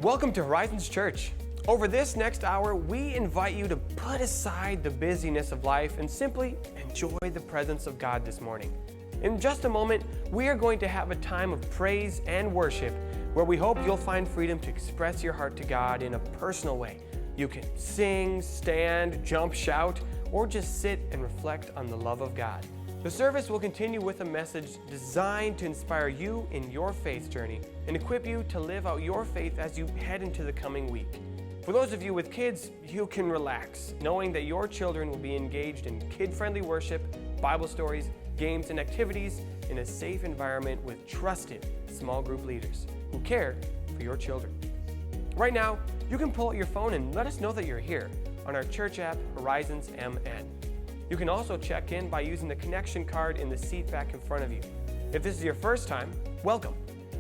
Welcome to Horizons Church. Over this next hour, we invite you to put aside the busyness of life and simply enjoy the presence of God this morning. In just a moment, we are going to have a time of praise and worship where we hope you'll find freedom to express your heart to God in a personal way. You can sing, stand, jump, shout, or just sit and reflect on the love of God. The service will continue with a message designed to inspire you in your faith journey and equip you to live out your faith as you head into the coming week. For those of you with kids, you can relax, knowing that your children will be engaged in kid-friendly worship, Bible stories, games, and activities in a safe environment with trusted small group leaders who care for your children. Right now, you can pull out your phone and let us know that you're here on our church app, Horizons MN. You can also check in by using the connection card in the seat back in front of you. If this is your first time, welcome,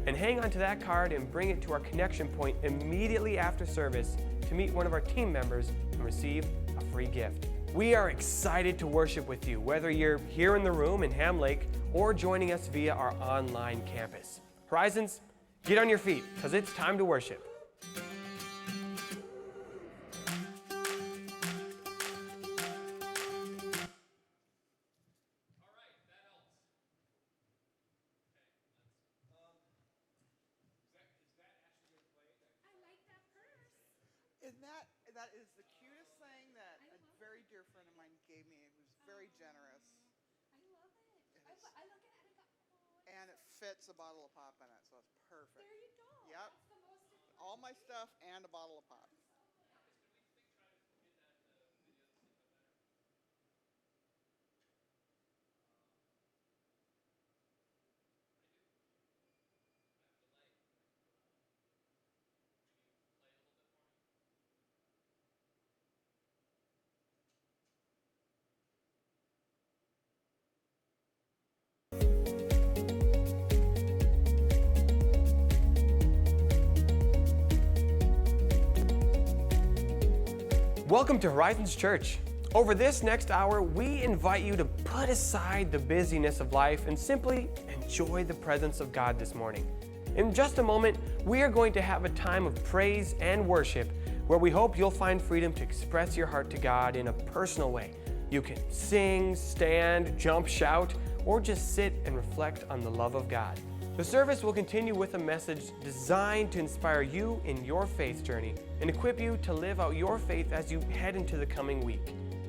and hang on to that card and bring it to our connection point immediately after service to meet one of our team members and receive a free gift. We are excited to worship with you, whether you're here in the room in Ham Lake or joining us via our online campus. Horizons, get on your feet, because it's time to worship. That is the cutest thing that a very dear friend of mine gave me. It was very generous. I love it. I look at it and go, and it fits a bottle of pop in it, so it's perfect. There you go. Yep. That's the most important. All my stuff and a bottle of pop. Welcome to Horizons Church. Over this next hour, we invite you to put aside the busyness of life and simply enjoy the presence of God this morning. In just a moment, we are going to have a time of praise and worship where we hope you'll find freedom to express your heart to God in a personal way. You can sing, stand, jump, shout, or just sit and reflect on the love of God. The service will continue with a message designed to inspire you in your faith journey and equip you to live out your faith as you head into the coming week.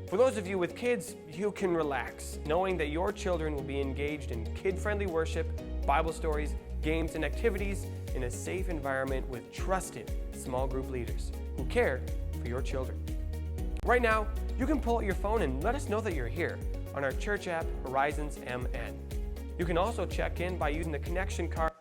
For those of you with kids, you can relax, knowing that your children will be engaged in kid-friendly worship, Bible stories, games, and activities in a safe environment with trusted small group leaders who care for your children. Right now, you can pull out your phone and let us know that you're here on our church app, Horizons MN. You can also check in by using the connection card.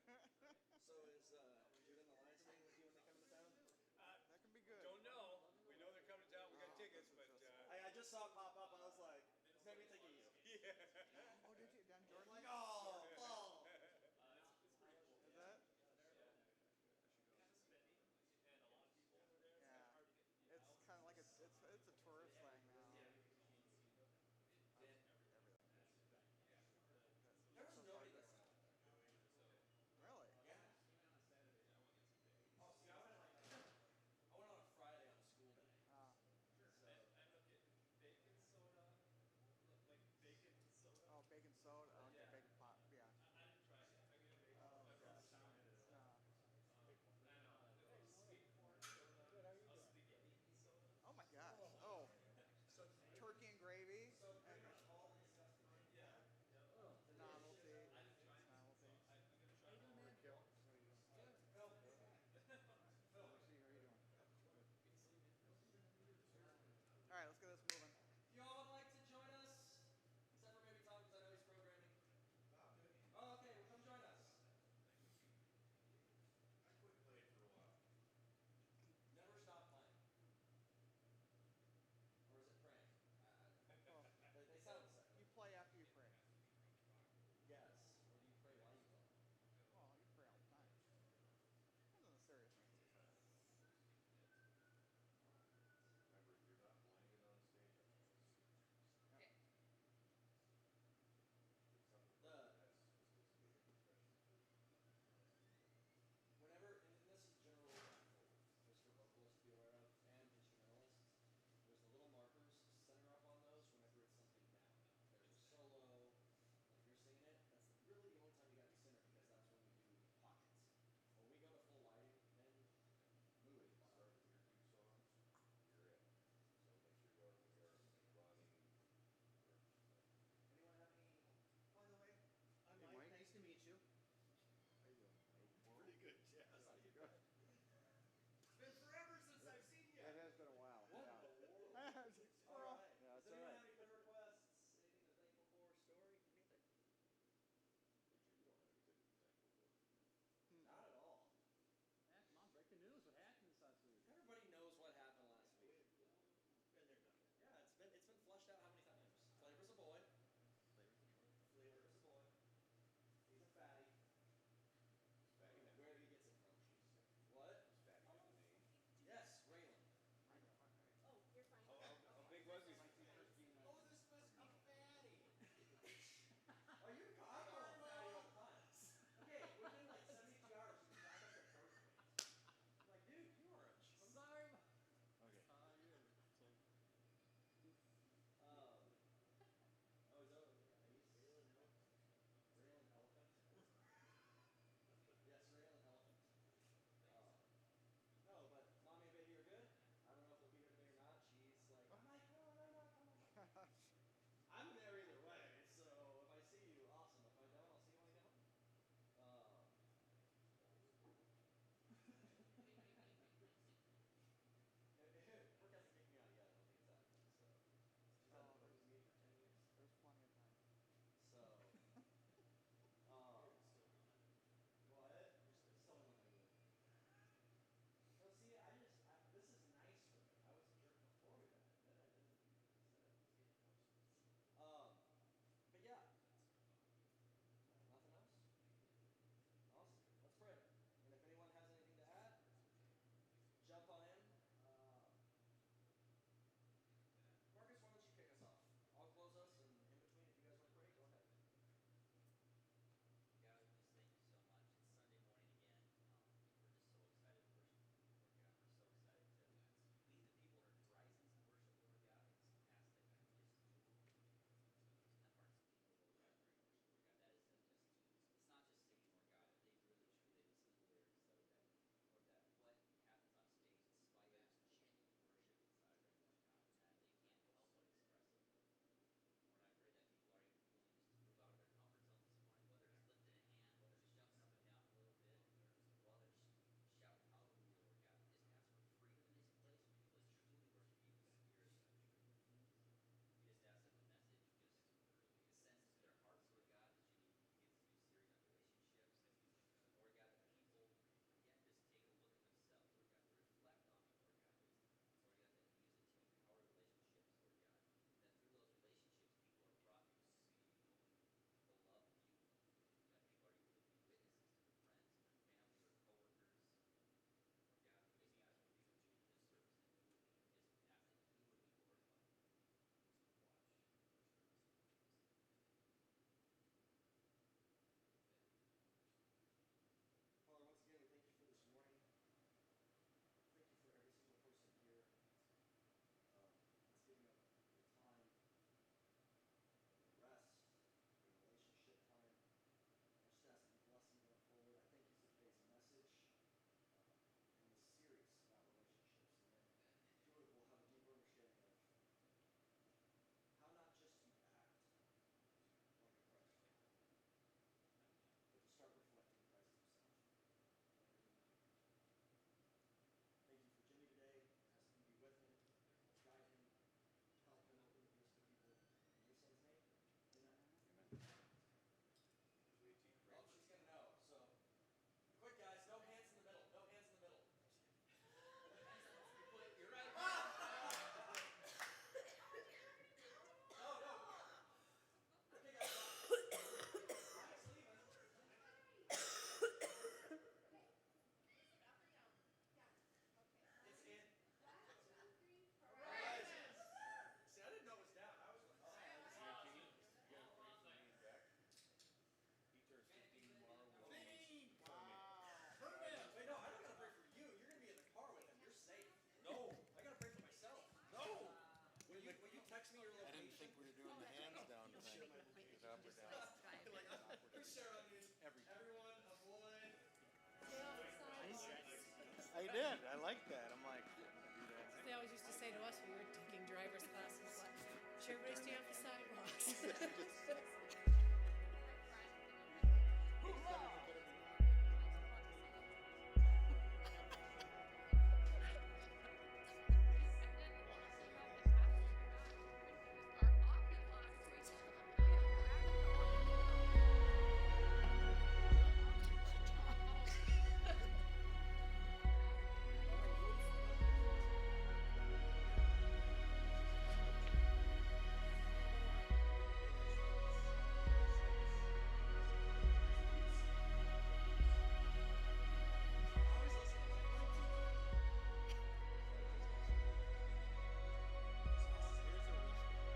So is Judah and the Lions staying with you when they come to town? That can be good. Don't know. We know they're coming to town. We got tickets, but I just saw it pop up. I was like, it's made me think of you. Oh, did you? Down Jordan? Like, oh, Paul. Is that? Yeah. It's kind of like it's a tourist thing now. There was nobody there. Really? Oh, see, I went on a Friday on a school day. Uh, So, oh, Everyone avoid. Stay off the sidewalks. I did. I like that. I'm like, They always used to say to us when we were taking driver's classes, like, should everybody stay off the sidewalks?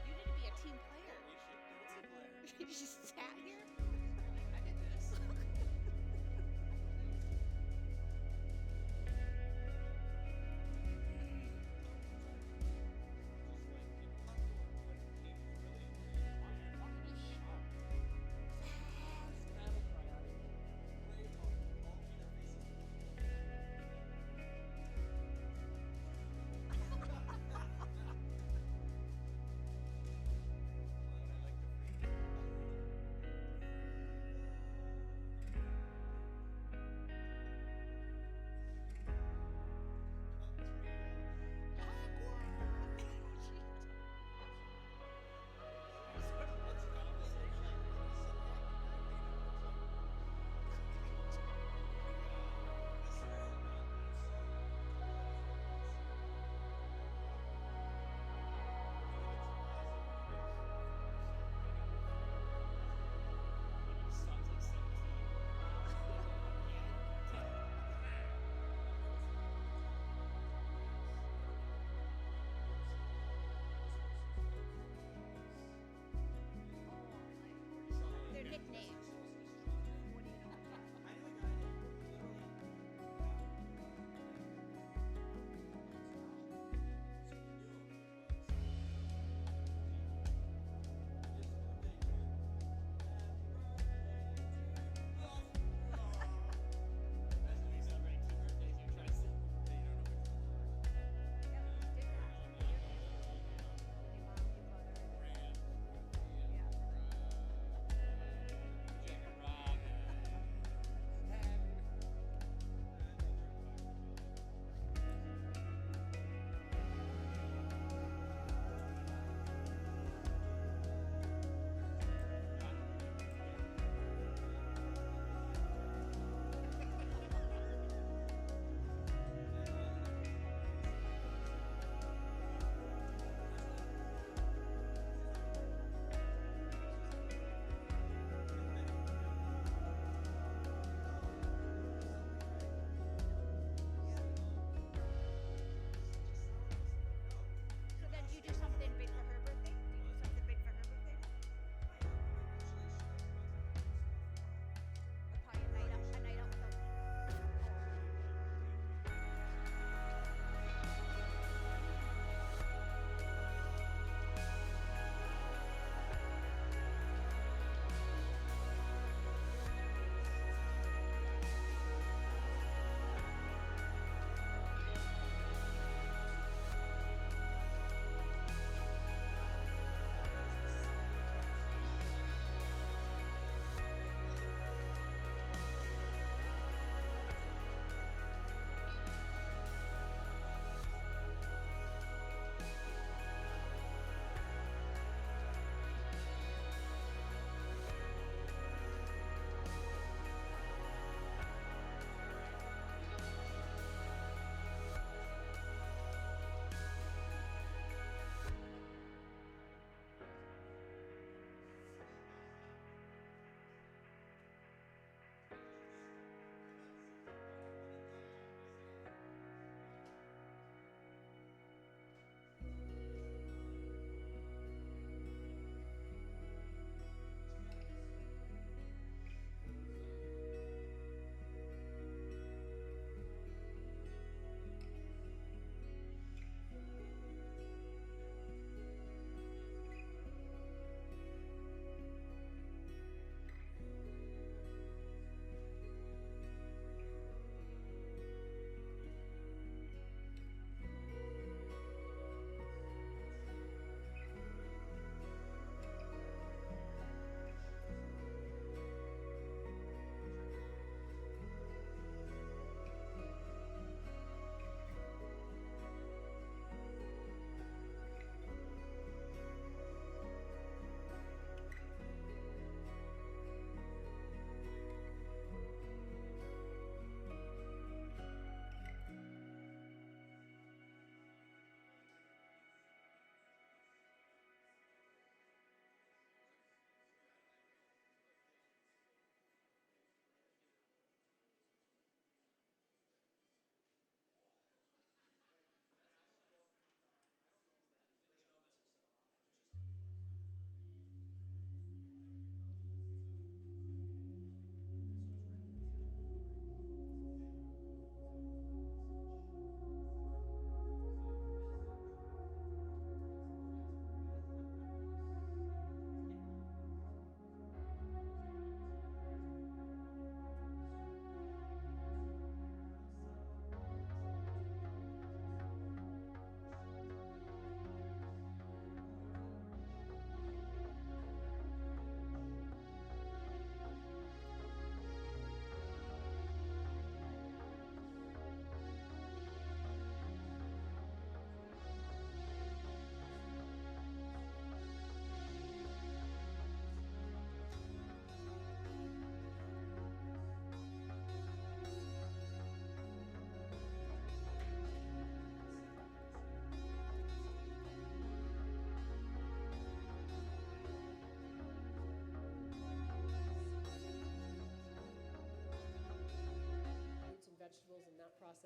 You need to be a team player. You just sat here. I did this.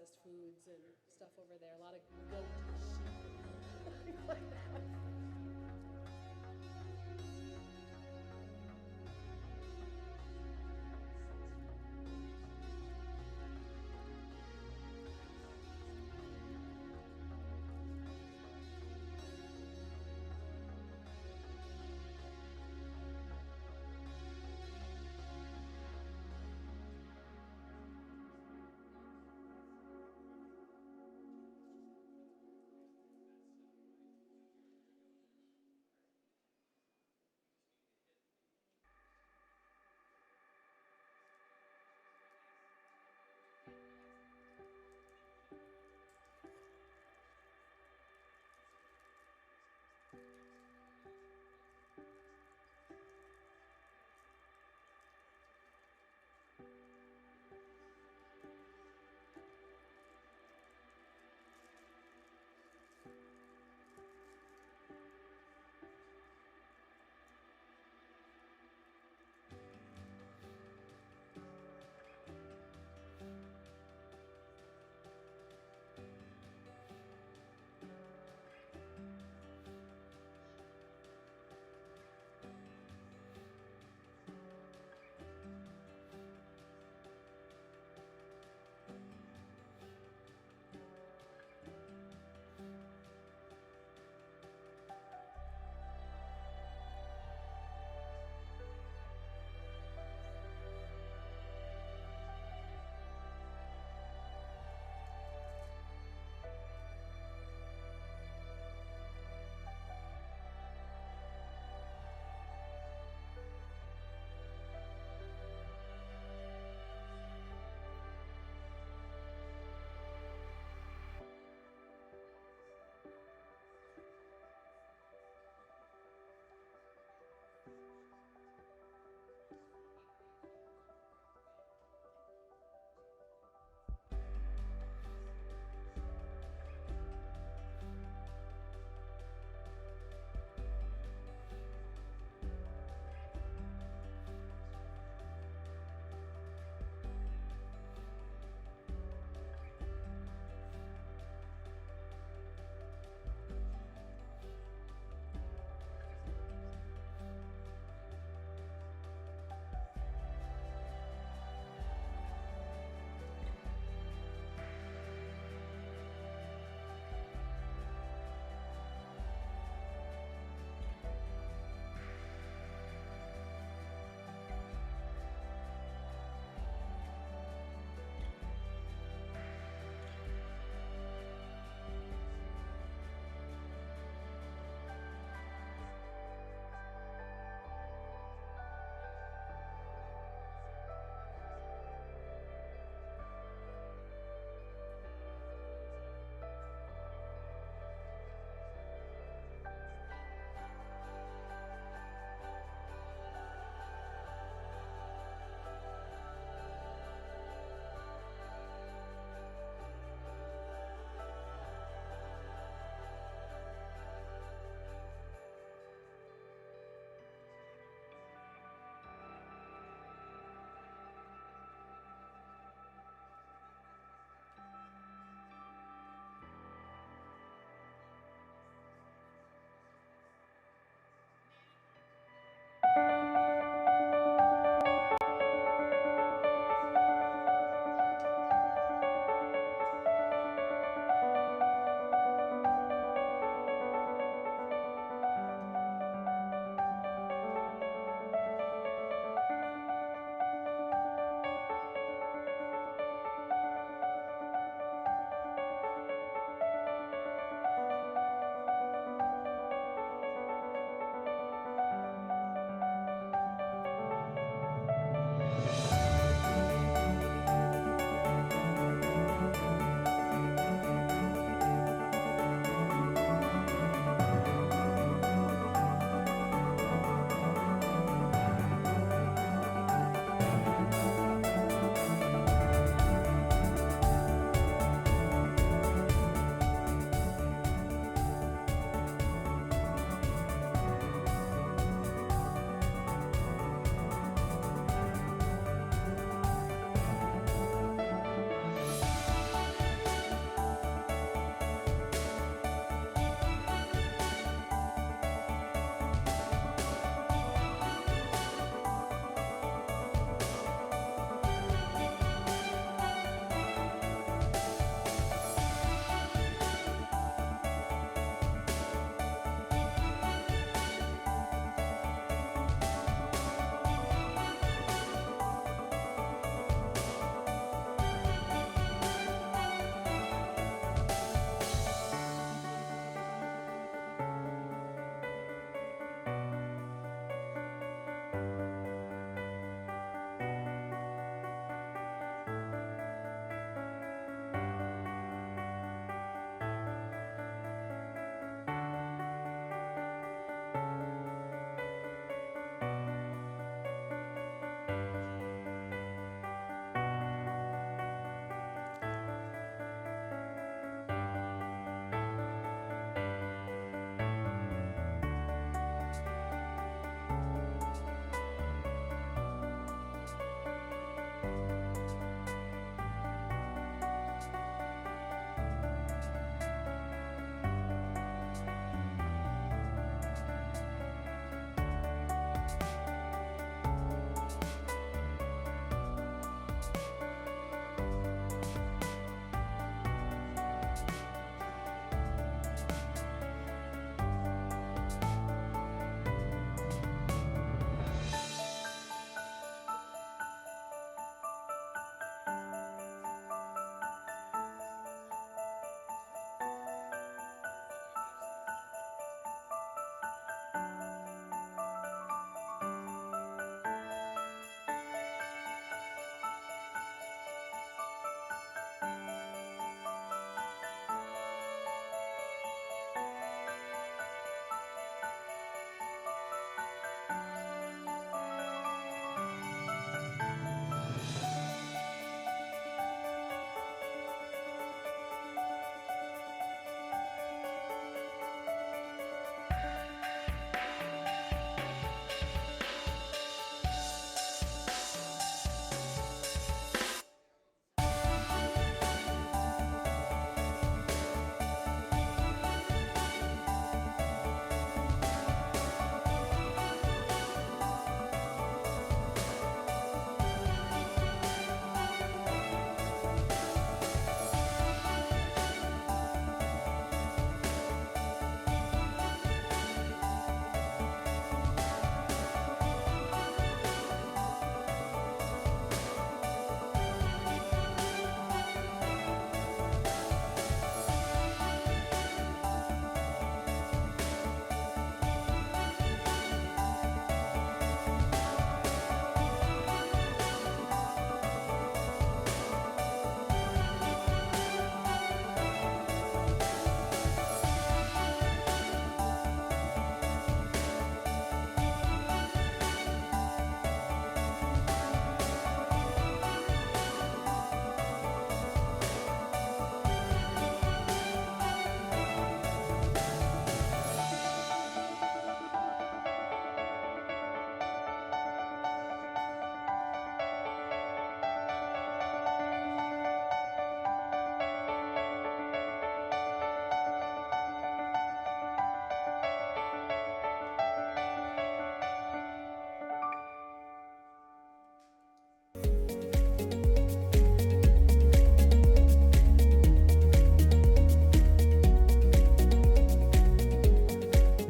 processed foods and stuff over there. A lot of goat and sheep, things like that.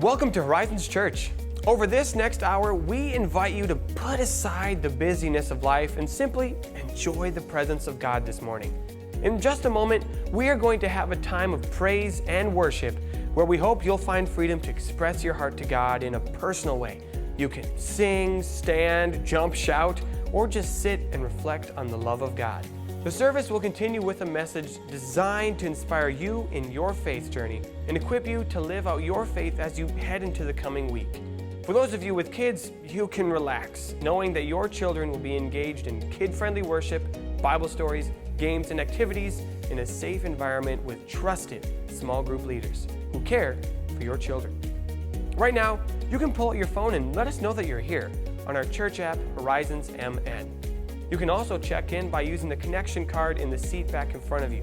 Welcome to Horizons Church. Over this next hour, we invite you to put aside the busyness of life and simply enjoy the presence of God this morning. In just a moment, we are going to have a time of praise and worship where we hope you'll find freedom to express your heart to God in a personal way. You can sing, stand, jump, shout, or just sit and reflect on the love of God. The service will continue with a message designed to inspire you in your faith journey and equip you to live out your faith as you head into the coming week. For those of you with kids, you can relax, knowing that your children will be engaged in kid-friendly worship, Bible stories, games, and activities in a safe environment with trusted small group leaders who care for your children. Right now, you can pull out your phone and let us know that you're here on our church app, Horizons MN. You can also check in by using the connection card in the seat back in front of you.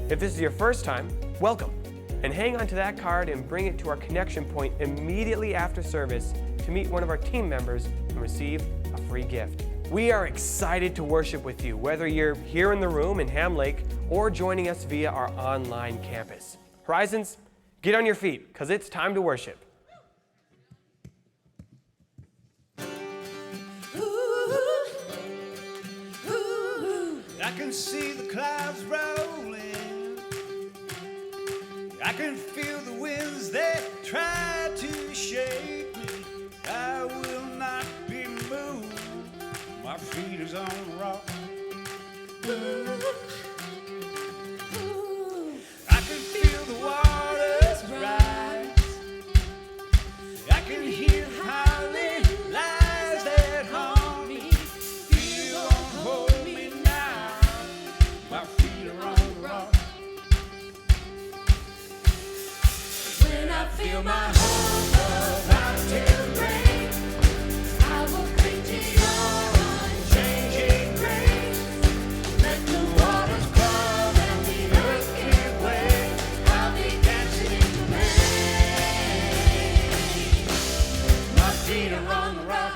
If this is your first time, welcome. And hang on to that card and bring it to our connection point immediately after service to meet one of our team members and receive a free gift. We are excited to worship with you, whether you're here in the room in Ham Lake or joining us via our online campus. Horizons, get on your feet, because it's time to worship. I can see the clouds rolling. I can feel the winds that try to shake me. I will not be moved. My feet is on the rock. I can feel the waters rise. I can hear howling lies that haunt me. Feel on hold me now. My feet are on the rock. When I feel my hope about to break, I will cling to your unchanging grace. Let the waters come and the earth give way. I'll be dancing in the rain. My feet are on the rock.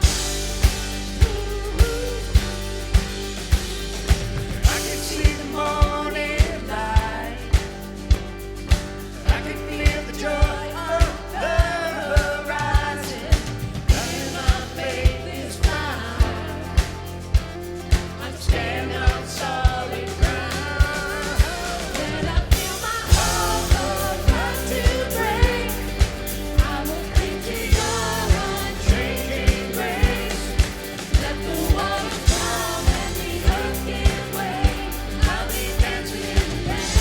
I can see the morning light. I can feel the joy of the horizon. And my faith is found. I'm standing on solid ground. When I feel my heart about to break, I will cling to your unchanging grace. Let the waters come and the earth give way. I'll be dancing in the rain.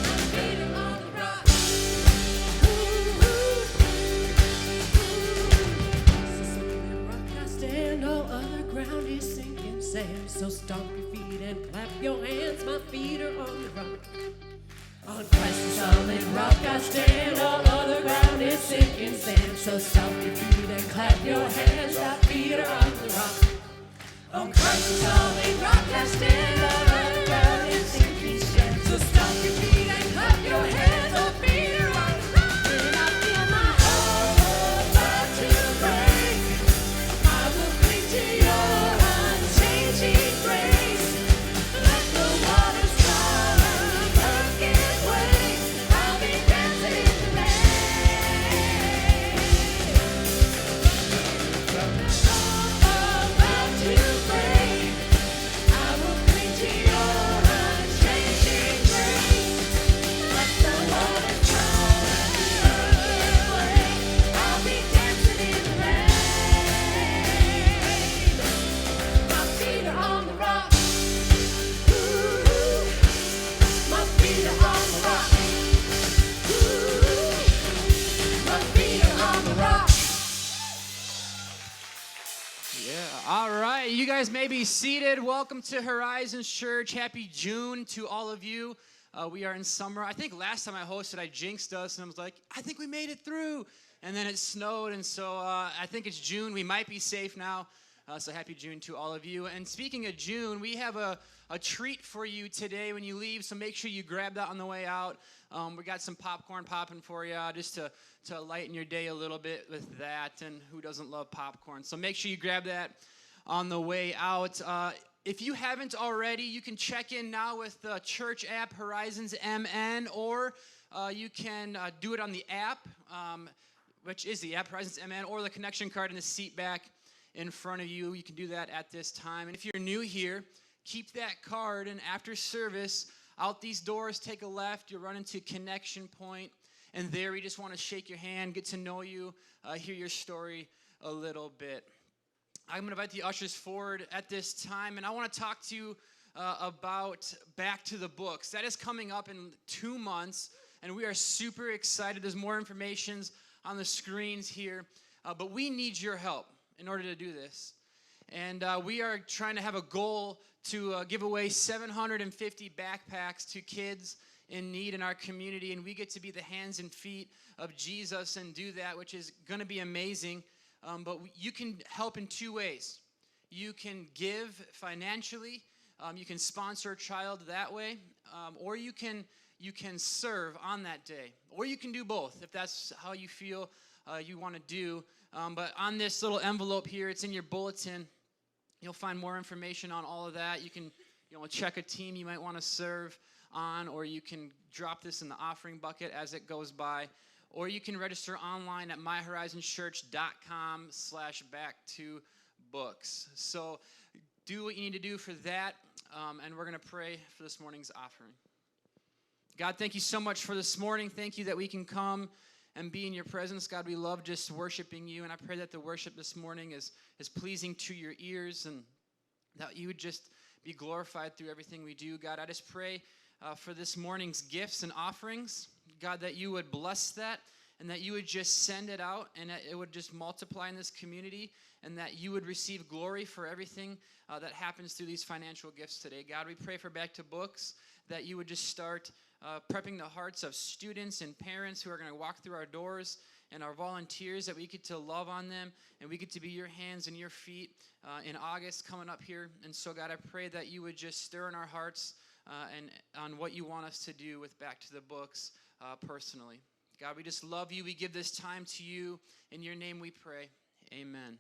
My feet are on the rock. Rock I stand, no other ground is sinking sand. So stomp your feet and clap your hands. My feet are on the rock. On Christ's solid rock I stand, all other ground is sinking sand. So stomp your feet and clap your hands. My feet are on the rock. On Christ's solid rock I stand, all other ground is sinking sand. So stomp your feet and clap your hands. My feet are on the rock. When I feel my heart about to break, I will cling to your unchanging grace. Let the waters come and the earth give way. I'll be dancing in the rain. About to break, I will cling to your unchanging grace. Let the waters come and the earth give way. I'll be dancing in the rain. My feet are on the rock. Ooh, my feet are on the rock. Ooh, my feet are on the rock. Yeah, all right. You guys may be seated. Welcome to Horizons Church. Happy June to all of you. We are in summer. I think last time I hosted, I jinxed us, and I was like, I think we made it through. And then it snowed, and so I think it's June. We might be safe now. So happy June to all of you. And speaking of June, we have a treat for you today when you leave, so make sure you grab that on the way out. We got some popcorn popping for you just to lighten your day a little bit with that, and who doesn't love popcorn? So make sure you grab that on the way out. If you haven't already, you can check in now with the church app, Horizons MN, or you can do it on the app, which is the app, Horizons MN, or the connection card in the seat back in front of you. You can do that at this time. And if you're new here, keep that card, and after service, out these doors, take a left, you'll run into Connection Point, and there we just want to shake your hand, get to know you, hear your story a little bit. I'm going to invite the ushers forward at this time, and I want to talk to you about Back to the Books. That is coming up in 2 months, and we are super excited. There's more information on the screens here, but we need your help in order to do this. And we are trying to have a goal to give away 750 backpacks to kids in need in our community, and we get to be the hands and feet of Jesus and do that, which is going to be amazing. But you can help in 2 ways. You can give financially, you can sponsor a child that way, or you can serve on that day, or you can do both if that's how you feel you want to do. But on this little envelope here, it's in your bulletin. You'll find more information on all of that. You can check a team you might want to serve on, or you can drop this in the offering bucket as it goes by. Or you can register online at myhorizonschurch.com/backtobooks. So do what you need to do for that, and we're going to pray for this morning's offering. God, thank you so much for this morning. Thank you that we can come and be in your presence. God, we love just worshiping you, and I pray that the worship this morning is pleasing to your ears, and that you would just be glorified through everything we do. God, I just pray for this morning's gifts and offerings. God, that you would bless that, and that you would just send it out, and that it would just multiply in this community, and that you would receive glory for everything that happens through these financial gifts today. God, we pray for Back to Books, that you would just start prepping the hearts of students and parents who are going to walk through our doors, and our volunteers, that we get to love on them, and we get to be your hands and your feet in August coming up here. And so, God, I pray that you would just stir in our hearts and on what you want us to do with Back to the Books personally. God, we just love you. We give this time to you. In your name we pray. Amen.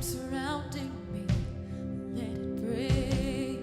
Surrounding me, let it break.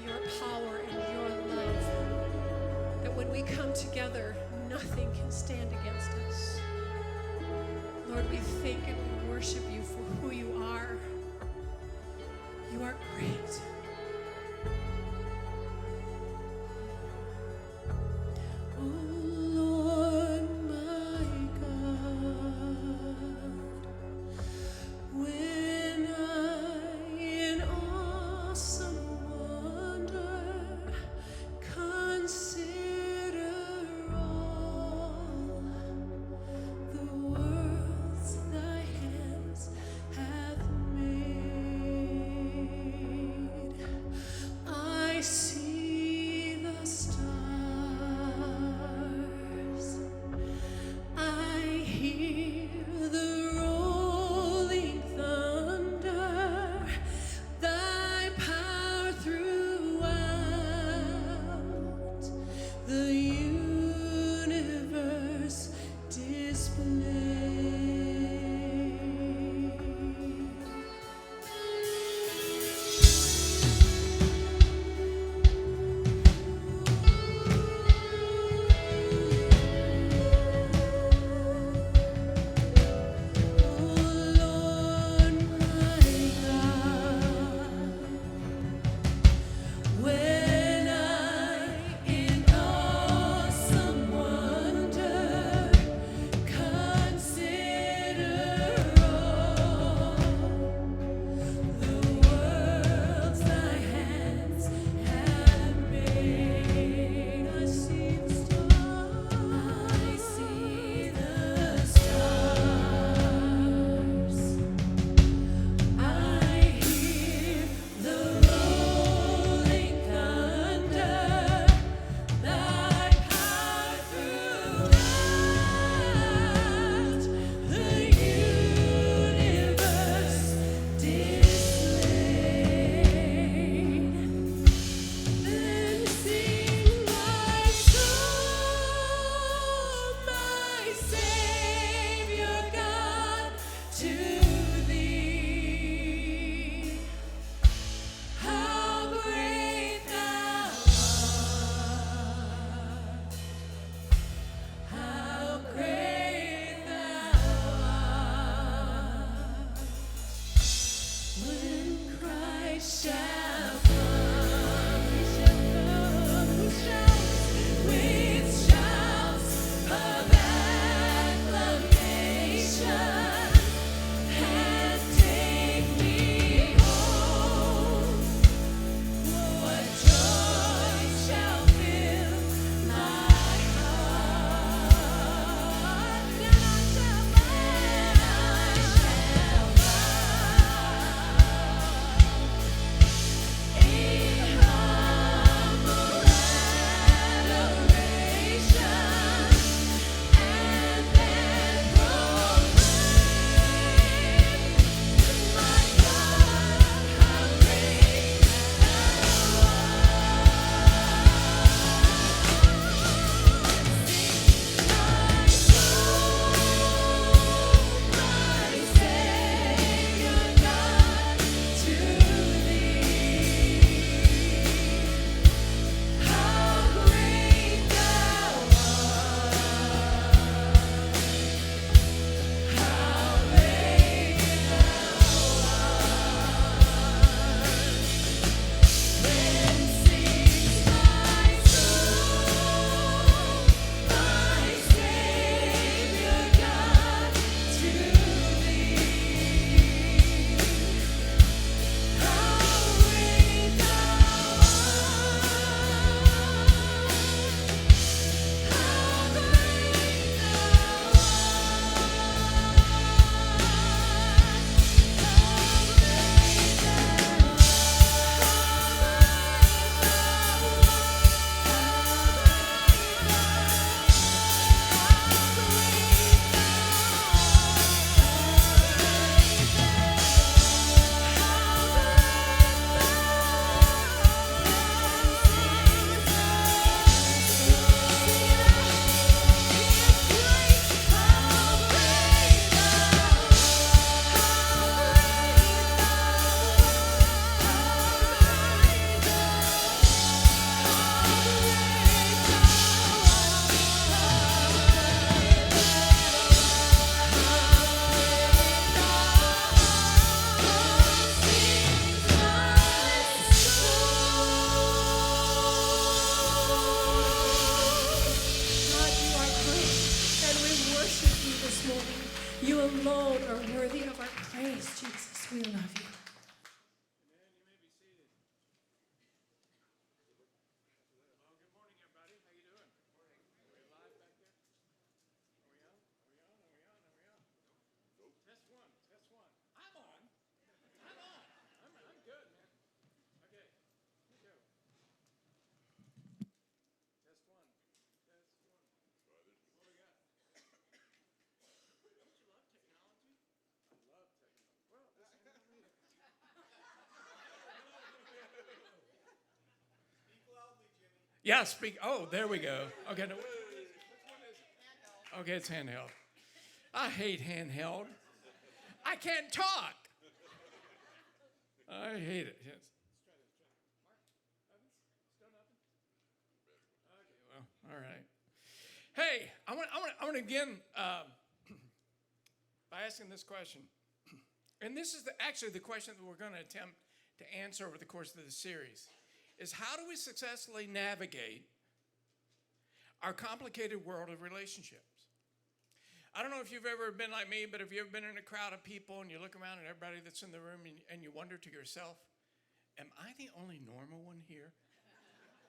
your power and your love. That when we come together, nothing can stand against us. Lord, we thank and we worship you for who you are. You are great. Oh Lord, my God, when I in awesome wonder consider all the worlds thy hands have made, alone are worthy of our praise, Jesus. We love you. Yeah, speak. Oh, there we go. Okay, no, okay, it's handheld. I hate handheld. I can't talk. I hate it. Yes. Okay, well, all right. Hey, I want to begin by asking this question, and this is actually the question that we're going to attempt to answer over the course of the series. Is how do we successfully navigate our complicated world of relationships? I don't know if you've ever been like me, but have you ever been in a crowd of people and you look around at everybody that's in the room and you wonder to yourself, am I the only normal one here?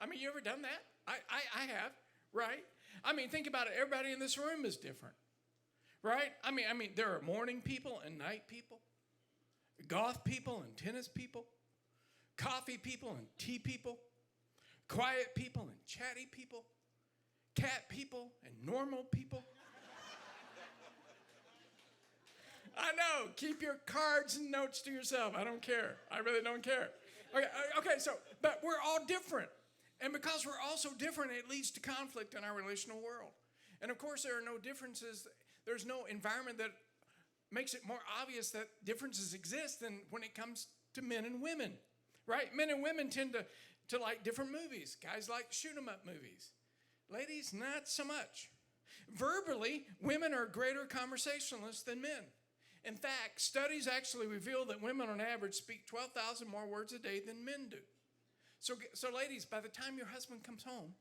I mean, you ever done that? I have, right? I mean, think about it. Everybody in this room is different, right? I mean, there are morning people and night people, golf people and tennis people, coffee people and tea people, quiet people and chatty people, cat people and normal people. I know, keep your cards and notes to yourself. I don't care. I really don't care. Okay, so, but we're all different. And because we're all so different, it leads to conflict in our relational world. And of course, there are no differences. There's no environment that makes it more obvious that differences exist than when it comes to men and women. Right? Men and women tend to like different movies. Guys like shoot-'em-up movies. Ladies, not so much. Verbally, women are greater conversationalists than men. In fact, studies actually reveal that women on average speak 12,000 more words a day than men do. So ladies, by the time your husband comes home,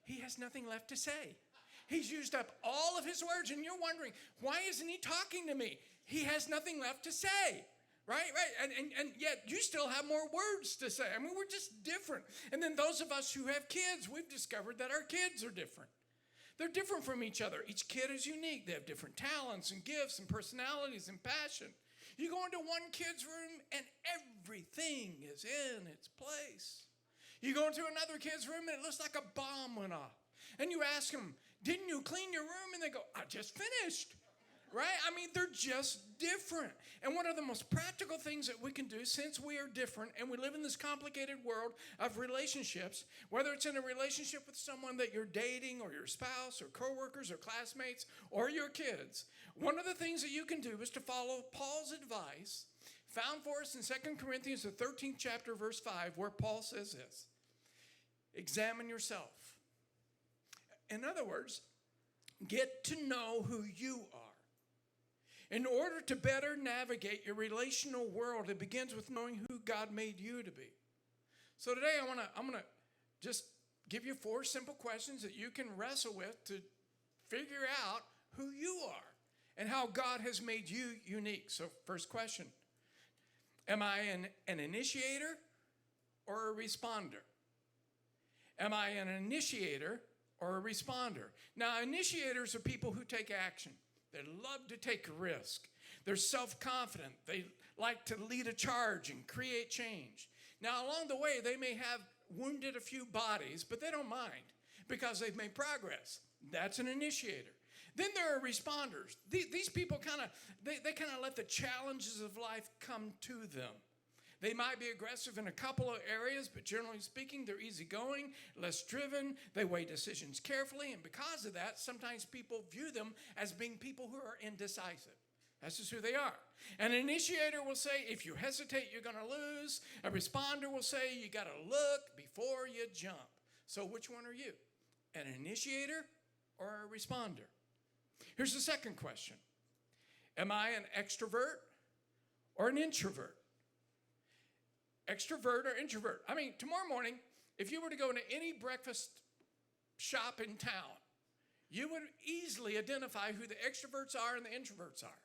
he has nothing left to say. He's used up all of his words, and you're wondering, why isn't he talking to me? He has nothing left to say. Right? And yet you still have more words to say. I mean, we're just different. And then those of us who have kids, we've discovered that our kids are different. They're different from each other. Each kid is unique. They have different talents and gifts and personalities and passion. You go into one kid's room and everything is in its place. You go into another kid's room and it looks like a bomb went off. And you ask them, didn't you clean your room? And they go, I just finished. Right? I mean, they're just different. And one of the most practical things that we can do, since we are different and we live in this complicated world of relationships, whether it's in a relationship with someone that you're dating or your spouse or coworkers or classmates or your kids, one of the things that you can do is to follow Paul's advice found for us in 2 Corinthians, the 13th chapter, verse 5, where Paul says this: examine yourself. In other words, get to know who you are. In order to better navigate your relational world, it begins with knowing who God made you to be. So today I'm gonna just give you 4 simple questions that you can wrestle with to figure out who you are and how God has made you unique. So first question, am I an initiator or a responder? Am I an initiator or a responder? Now, initiators are people who take action. They love to take a risk. They're self-confident. They like to lead a charge and create change. Now, along the way, they may have wounded a few bodies, but they don't mind because they've made progress. That's an initiator. Then there are responders. These people kind of let the challenges of life come to them. They might be aggressive in a couple of areas, but generally speaking, they're easygoing, less driven. They weigh decisions carefully, and because of that, sometimes people view them as being people who are indecisive. That's just who they are. An initiator will say, if you hesitate, you're going to lose. A responder will say, you got to look before you jump. So which one are you? An initiator or a responder? Here's the second question. Am I an extrovert or an introvert? Extrovert or introvert? I mean, tomorrow morning, if you were to go into any breakfast shop in town, you would easily identify who the extroverts are and the introverts are.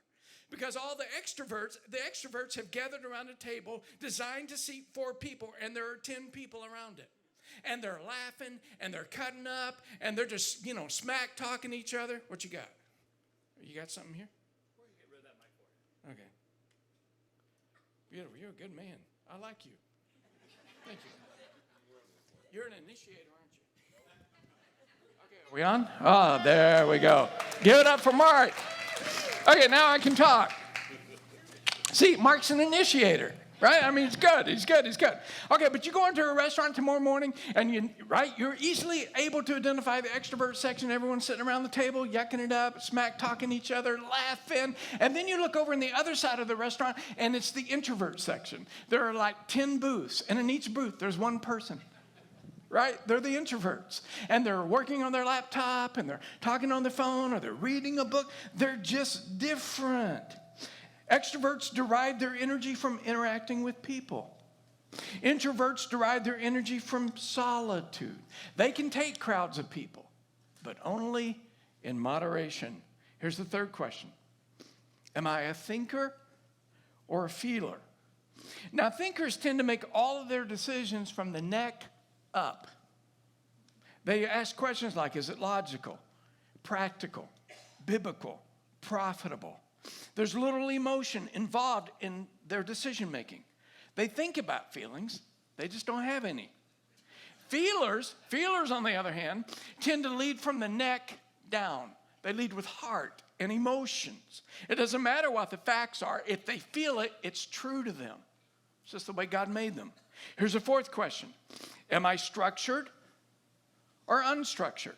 Because all the extroverts have gathered around a table designed to seat 4 people, and there are 10 people around it. And they're laughing, and they're cutting up, and they're just, smack talking to each other. What you got? You got something here? Get rid of that mic for you. Okay. Beautiful. You're a good man. I like you. Thank you. You're an initiator, aren't you? Okay, are we on? Oh, there we go. Give it up for Mark. Okay, now I can talk. See, Mark's an initiator, right? I mean, he's good. Okay, but you go into a restaurant tomorrow morning, and you're easily able to identify the extrovert section. Everyone's sitting around the table, yucking it up, smack talking each other, laughing. And then you look over on the other side of the restaurant, and it's the introvert section. There are like 10 booths, and in each booth, there's one person. Right? They're the introverts. And they're working on their laptop, and they're talking on their phone, or they're reading a book. They're just different. Extroverts derive their energy from interacting with people. Introverts derive their energy from solitude. They can take crowds of people, but only in moderation. Here's the third question. Am I a thinker or a feeler? Now, thinkers tend to make all of their decisions from the neck up. They ask questions like, is it logical, practical, biblical, profitable? There's little emotion involved in their decision making. They think about feelings, they just don't have any. Feelers on the other hand, tend to lead from the neck down. They lead with heart and emotions. It doesn't matter what the facts are. If they feel it, it's true to them. It's just the way God made them. Here's a fourth question. Am I structured or unstructured?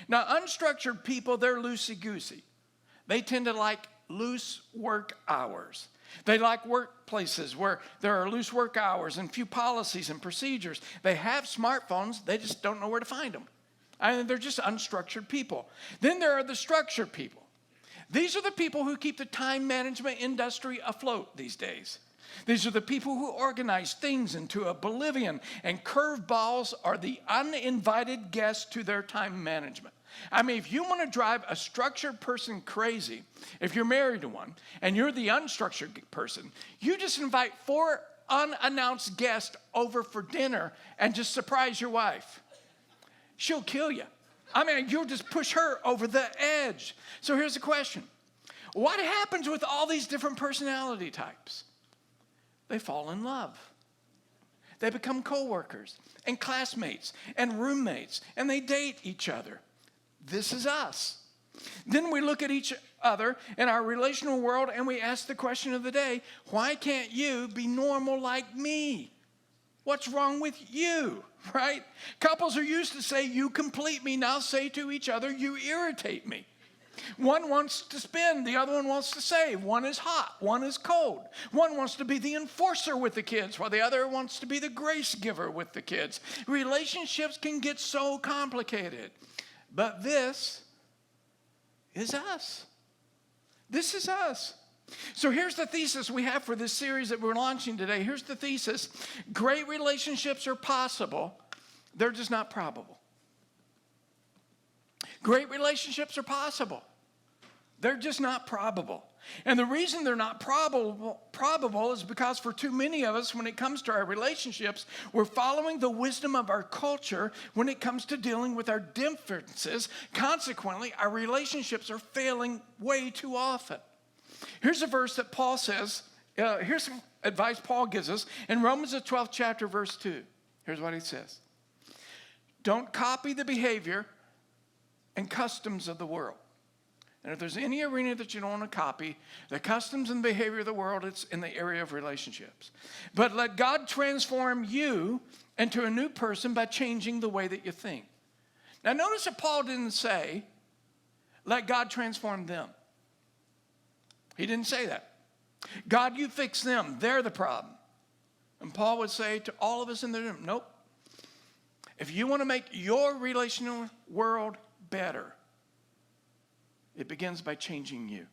Now, unstructured people, they're loosey-goosey. They tend to like loose work hours. They like workplaces where there are loose work hours and few policies and procedures. They have smartphones. They just don't know where to find them. They're just unstructured people. Then there are the structured people. These are the people who keep the time management industry afloat these days. These are the people who organize things into oblivion, and curveballs are the uninvited guests to their time management. I mean, if you want to drive a structured person crazy, if you're married to one, and you're the unstructured person, you just invite 4 unannounced guests over for dinner and just surprise your wife. She'll kill you. I mean, you'll just push her over the edge. So here's the question. What happens with all these different personality types? They fall in love. They become co-workers and classmates and roommates, and they date each other. This is us. Then we look at each other in our relational world, and we ask the question of the day, why can't you be normal like me? What's wrong with you, right? Couples are used to say, you complete me. Now say to each other, you irritate me. One wants to spin, the other one wants to save. One is hot, one is cold. One wants to be the enforcer with the kids, while the other wants to be the grace giver with the kids. Relationships can get so complicated. But this is us. This is us. So here's the thesis we have for this series that we're launching today. Here's the thesis. Great relationships are possible. They're just not probable. Great relationships are possible. They're just not probable. And the reason they're not probable is because for too many of us, when it comes to our relationships, we're following the wisdom of our culture when it comes to dealing with our differences. Consequently, our relationships are failing way too often. Here's a verse that Paul says, here's some advice Paul gives us in Romans the 12th chapter, verse 2. Here's what he says. Don't copy the behavior and customs of the world. And if there's any arena that you don't want to copy, the customs and behavior of the world, it's in the area of relationships. But let God transform you into a new person by changing the way that you think. Now notice that Paul didn't say, let God transform them. He didn't say that. God, you fix them. They're the problem. And Paul would say to all of us in the room, nope. If you want to make your relational world better, it begins by changing you.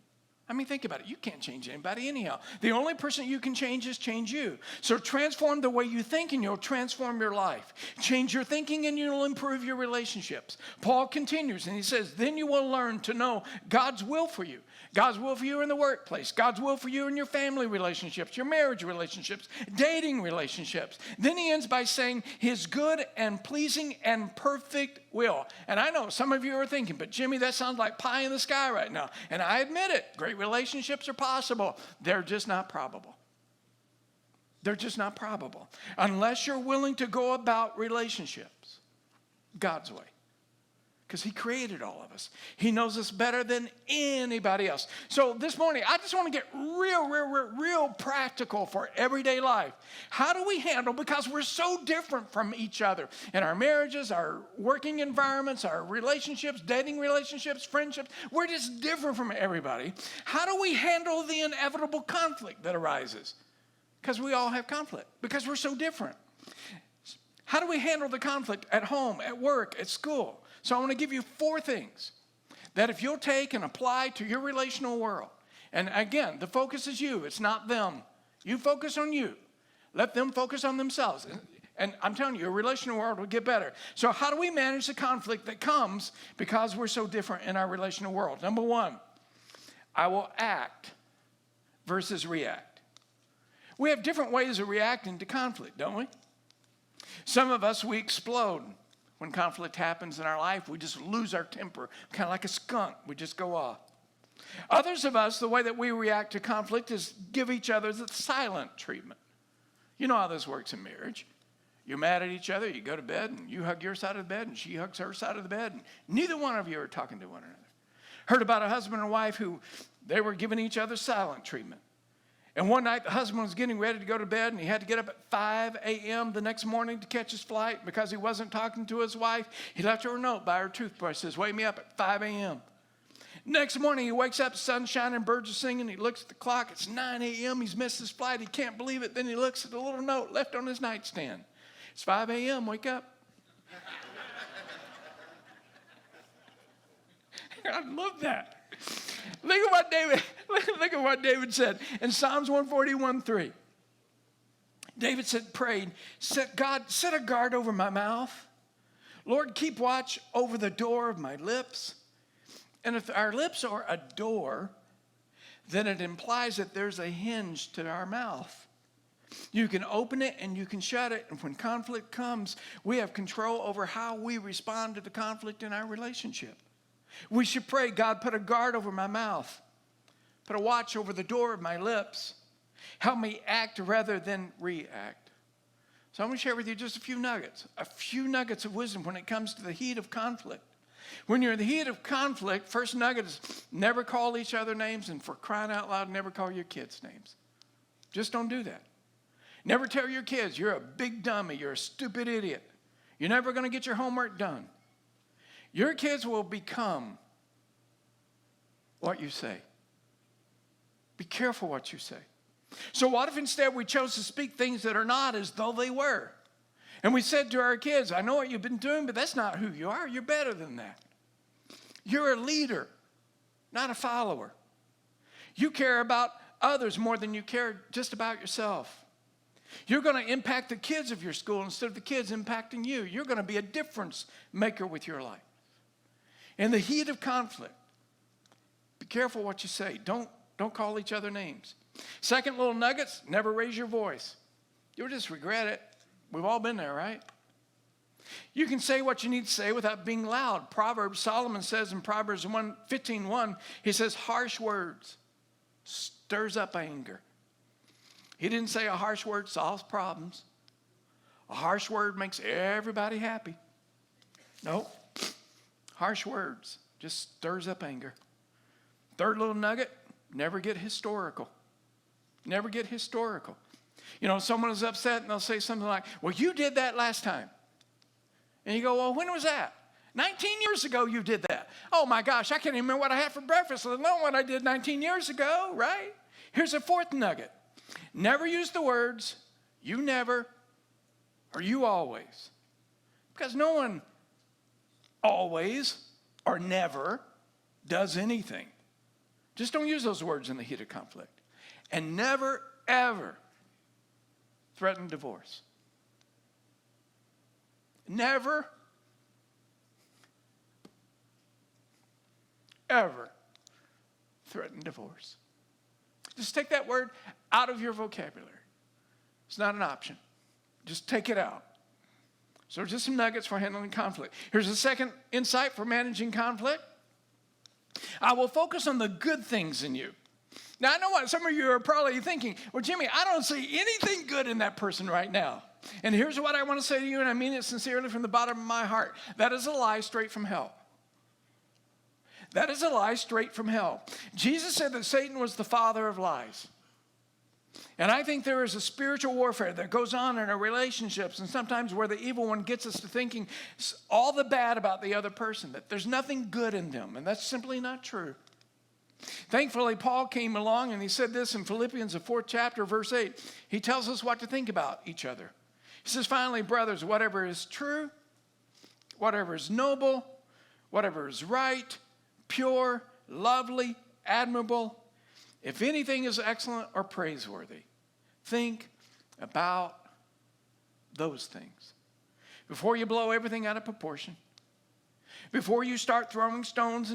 I mean, think about it. You can't change anybody anyhow. The only person you can change is change you. So transform the way you think and you'll transform your life. Change your thinking and you'll improve your relationships. Paul continues and he says, then you will learn to know God's will for you. God's will for you in the workplace. God's will for you in your family relationships, your marriage relationships, dating relationships. Then he ends by saying his good and pleasing and perfect will. And I know some of you are thinking, but Jimmy, that sounds like pie in the sky right now. And I admit it. Great relationships are possible. They're just not probable. They're just not probable. Unless you're willing to go about relationships God's way. Because he created all of us. He knows us better than anybody else. So this morning, I just want to get real practical for everyday life. How do we handle, because we're so different from each other in our marriages, our working environments, our relationships, dating relationships, friendships, we're just different from everybody. How do we handle the inevitable conflict that arises? Because we all have conflict, because we're so different. How do we handle the conflict at home, at work, at school? So I want to give you 4 things that if you'll take and apply to your relational world, and again, the focus is you, it's not them. You focus on you. Let them focus on themselves. And I'm telling you, your relational world will get better. So how do we manage the conflict that comes because we're so different in our relational world? Number 1, I will act versus react. We have different ways of reacting to conflict, don't we? Some of us, we explode. When conflict happens in our life, we just lose our temper, kind of like a skunk. We just go off. Others of us, the way that we react to conflict is give each other the silent treatment. You know how this works in marriage. You're mad at each other, you go to bed, and you hug your side of the bed, and she hugs her side of the bed, and neither one of you are talking to one another. Heard about a husband and wife who they were giving each other silent treatment. And one night, the husband was getting ready to go to bed, and he had to get up at 5 a.m. the next morning to catch his flight because he wasn't talking to his wife. He left her a note by her toothbrush. Says, wake me up at 5 a.m. Next morning, he wakes up, sun shining, birds are singing. He looks at the clock. It's 9 a.m. He's missed his flight. He can't believe it. Then he looks at the little note left on his nightstand. It's 5 a.m. Wake up. I love that. Look at what David said in Psalms 141:3. David prayed, God, set a guard over my mouth. Lord, keep watch over the door of my lips. And if our lips are a door, then it implies that there's a hinge to our mouth. You can open it and you can shut it. And when conflict comes, we have control over how we respond to the conflict in our relationship. We should pray, God, put a guard over my mouth. Put a watch over the door of my lips. Help me act rather than react. So I'm going to share with you just a few nuggets of wisdom when it comes to the heat of conflict. When you're in the heat of conflict, first nugget is never call each other names, and for crying out loud, never call your kids names. Just don't do that. Never tell your kids, you're a big dummy, you're a stupid idiot. You're never going to get your homework done. Your kids will become what you say. Be careful what you say. So what if instead we chose to speak things that are not as though they were? And we said to our kids, I know what you've been doing, but that's not who you are. You're better than that. You're a leader, not a follower. You care about others more than you care just about yourself. You're going to impact the kids of your school instead of the kids impacting you. You're going to be a difference maker with your life. In the heat of conflict, be careful what you say. Don't call each other names. Second little nuggets, never raise your voice. You'll just regret it. We've all been there, right? You can say what you need to say without being loud. Solomon says in Proverbs 15:1, he says, harsh words stirs up anger. He didn't say a harsh word solves problems. A harsh word makes everybody happy. Nope. Harsh words just stirs up anger. Third little nugget, never get historical. Never get historical. You know, someone is upset and they'll say something like, well, you did that last time. And you go, well, when was that? 19 years ago you did that. Oh my gosh, I can't even remember what I had for breakfast, let alone what I did 19 years ago, right? Here's a fourth nugget. Never use the words, you never, or you always. Because no one always or never does anything. Just don't use those words in the heat of conflict. And never, ever threaten divorce. Never, ever threaten divorce. Just take that word out of your vocabulary. It's not an option. Just take it out. So just some nuggets for handling conflict. Here's a second insight for managing conflict. I will focus on the good things in you. Now, I know what some of you are probably thinking. Well, Jimmy, I don't see anything good in that person right now. And here's what I want to say to you, and I mean it sincerely from the bottom of my heart. That is a lie straight from hell. That is a lie straight from hell. Jesus said that Satan was the father of lies. And I think there is a spiritual warfare that goes on in our relationships, and sometimes where the evil one gets us to thinking all the bad about the other person, that there's nothing good in them, and that's simply not true. Thankfully, Paul came along and he said this in Philippians, the 4th chapter, verse 8. He tells us what to think about each other. He says, finally, brothers, whatever is true, whatever is noble, whatever is right, pure, lovely, admirable, if anything is excellent or praiseworthy, think about those things. Before you blow everything out of proportion, before you start throwing stones,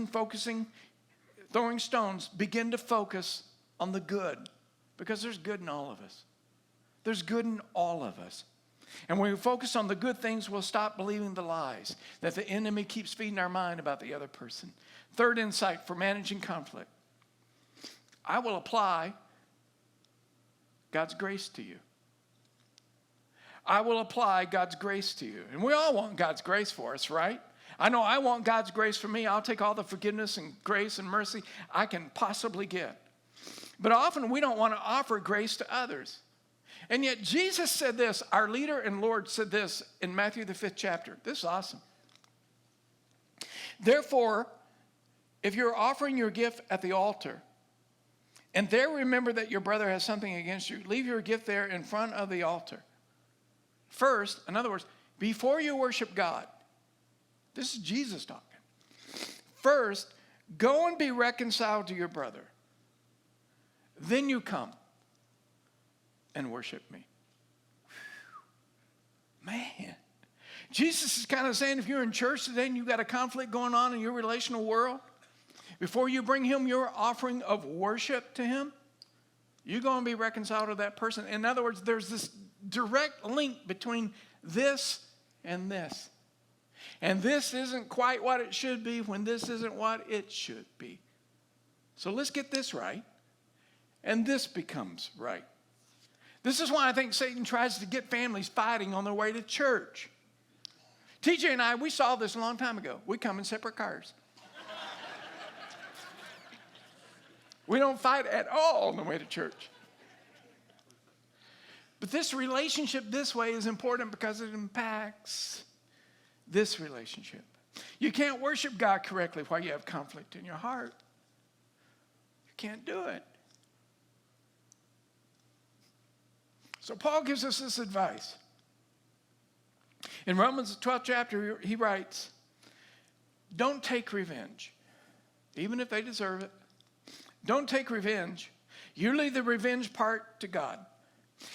begin to focus on the good, because there's good in all of us. There's good in all of us. And when we focus on the good things, we'll stop believing the lies that the enemy keeps feeding our mind about the other person. Third insight for managing conflict. I will apply God's grace to you. I will apply God's grace to you. And we all want God's grace for us, right? I know I want God's grace for me. I'll take all the forgiveness and grace and mercy I can possibly get. But often we don't want to offer grace to others. And yet Jesus said this, our leader and Lord said this in Matthew the 5th chapter. This is awesome. Therefore, if you're offering your gift at the altar, and there remember that your brother has something against you, leave your gift there in front of the altar. First, in other words, before you worship God, this is Jesus talking. First, go and be reconciled to your brother. Then you come and worship me. Man, Jesus is kind of saying if you're in church today and you've got a conflict going on in your relational world, before you bring him your offering of worship to him, you're going to be reconciled to that person. In other words, there's this direct link between this and this. And this isn't quite what it should be when this isn't what it should be. So let's get this right, and this becomes right. This is why I think Satan tries to get families fighting on their way to church. TJ and I, we saw this a long time ago. We come in separate cars. We don't fight at all on the way to church. But this relationship this way is important because it impacts this relationship. You can't worship God correctly while you have conflict in your heart. You can't do it. So Paul gives us this advice. In Romans 12th chapter, he writes, don't take revenge, even if they deserve it. Don't take revenge. You leave the revenge part to God.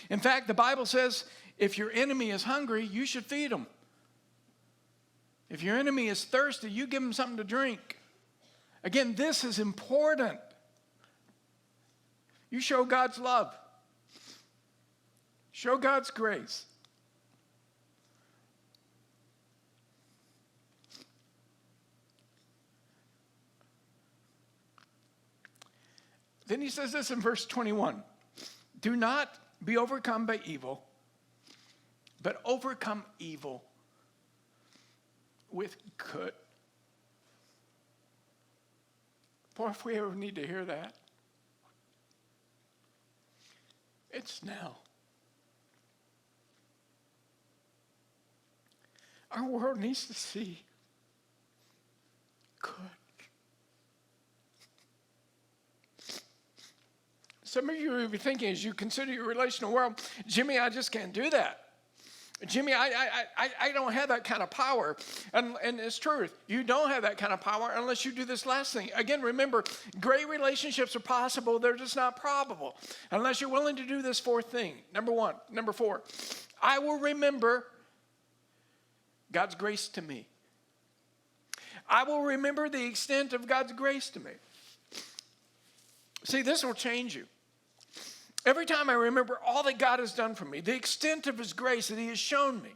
In fact, the Bible says if your enemy is hungry, you should feed him. If your enemy is thirsty, you give him something to drink. Again, this is important. You show God's love. Show God's grace. Then he says this in verse 21. Do not be overcome by evil, but overcome evil with good. Boy, if we ever need to hear that, it's now. Our world needs to see good. Some of you will be thinking as you consider your relational world, Jimmy, I just can't do that. Jimmy, I don't have that kind of power. And it's true. You don't have that kind of power unless you do this last thing. Again, remember, great relationships are possible. They're just not probable unless you're willing to do this fourth thing. Number 4, I will remember God's grace to me. I will remember the extent of God's grace to me. See, this will change you. Every time I remember all that God has done for me, the extent of his grace that he has shown me,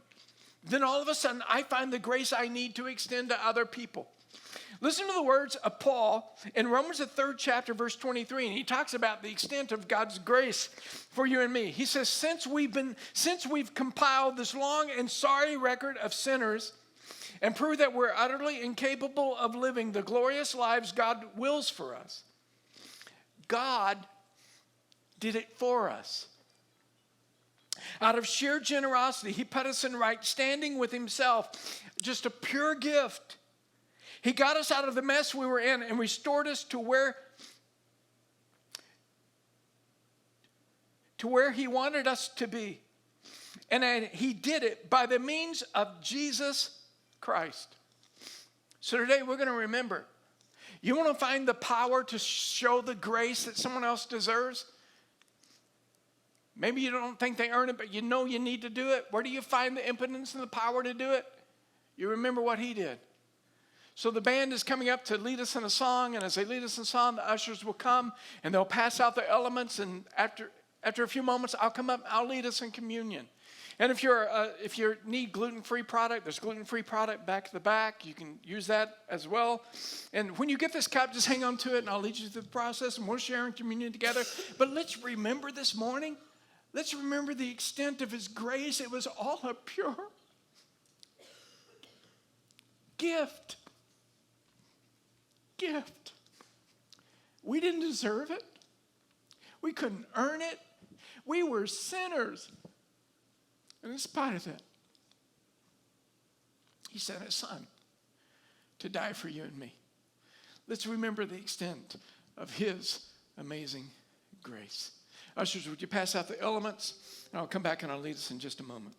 then all of a sudden I find the grace I need to extend to other people. Listen to the words of Paul in Romans, the 3rd chapter, verse 23, and he talks about the extent of God's grace for you and me. He says, since we've compiled this long and sorry record of sinners and proved that we're utterly incapable of living the glorious lives God wills for us, God did it for us. Out of sheer generosity, he put us in right standing with himself. Just a pure gift. He got us out of the mess we were in and restored us to where he wanted us to be. And he did it by the means of Jesus Christ. So today we're going to remember. You want to find the power to show the grace that someone else deserves? Maybe you don't think they earn it, but you know you need to do it. Where do you find the impotence and the power to do it? You remember what he did. So the band is coming up to lead us in a song, and as they lead us in a song, the ushers will come, and they'll pass out the elements, and after a few moments, I'll come up, I'll lead us in communion. And if you need gluten-free product, there's gluten-free product back to the back. You can use that as well. And when you get this cup, just hang on to it, and I'll lead you through the process, and we'll share in communion together. But let's remember this morning, let's remember the extent of his grace. It was all a pure gift. We didn't deserve it. We couldn't earn it. We were sinners. And in spite of that, he sent his son to die for you and me. Let's remember the extent of his amazing grace. Ushers, would you pass out the elements? And I'll come back and I'll lead us in just a moment.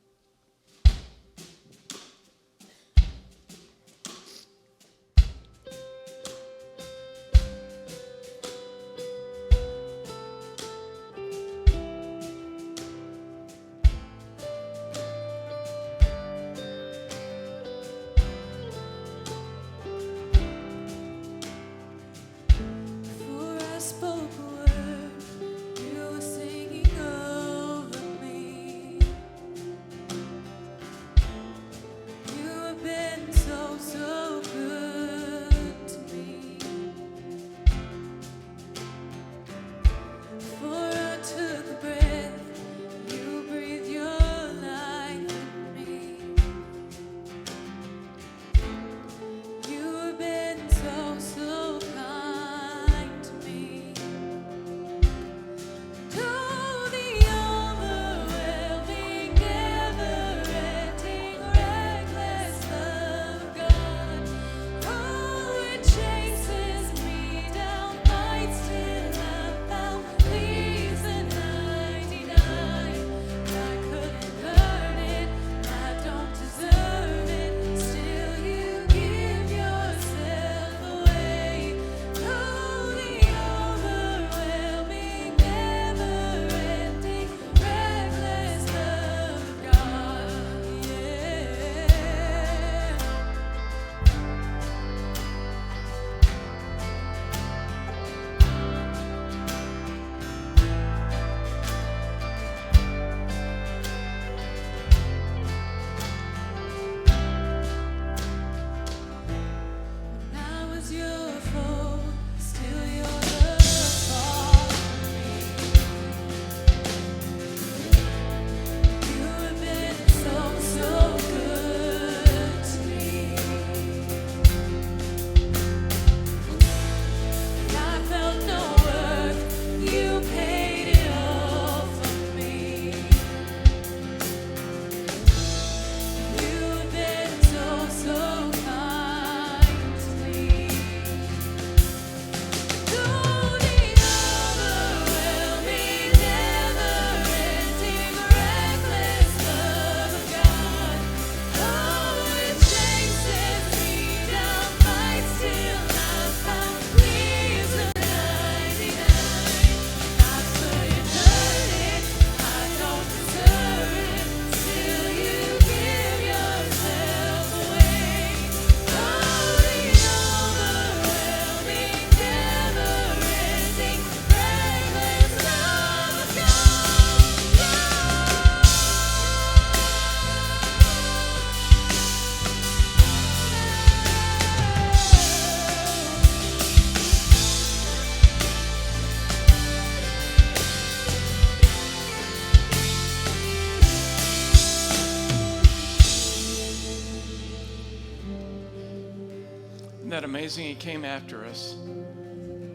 that amazing? He came after us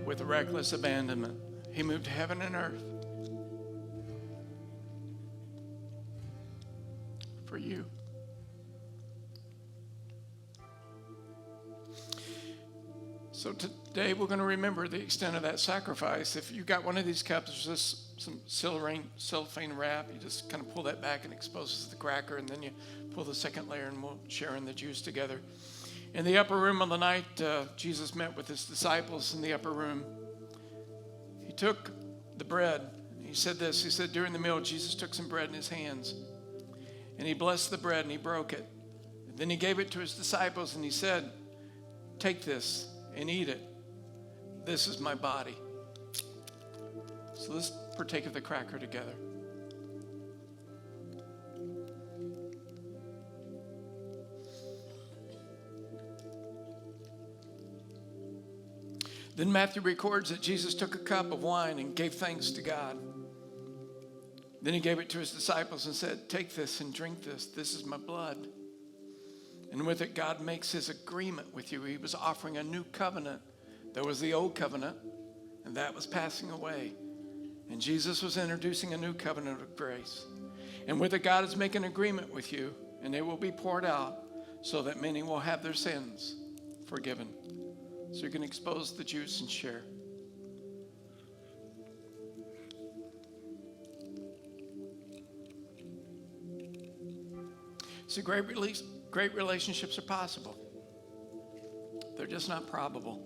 with reckless abandonment. He moved heaven and earth for you. So today we're going to remember the extent of that sacrifice. If you got one of these cups, there's just some cellophane wrap. You just kind of pull that back and exposes the cracker, and then you pull the second layer, and we'll share in the juice together. In the upper room on the night Jesus met with his disciples in the upper room, he took the bread. He said this. He said, during the meal, Jesus took some bread in his hands, and he blessed the bread, and he broke it. And then he gave it to his disciples, and he said, take this and eat it. This is my body. So let's partake of the cracker together. Then Matthew records that Jesus took a cup of wine and gave thanks to God. Then he gave it to his disciples and said, take this and drink this. This is my blood. And with it, God makes his agreement with you. He was offering a new covenant. There was the old covenant, and that was passing away. And Jesus was introducing a new covenant of grace. And with it, God is making an agreement with you, and it will be poured out so that many will have their sins forgiven. So you can expose the juice and share. See, great relationships are possible. They're just not probable.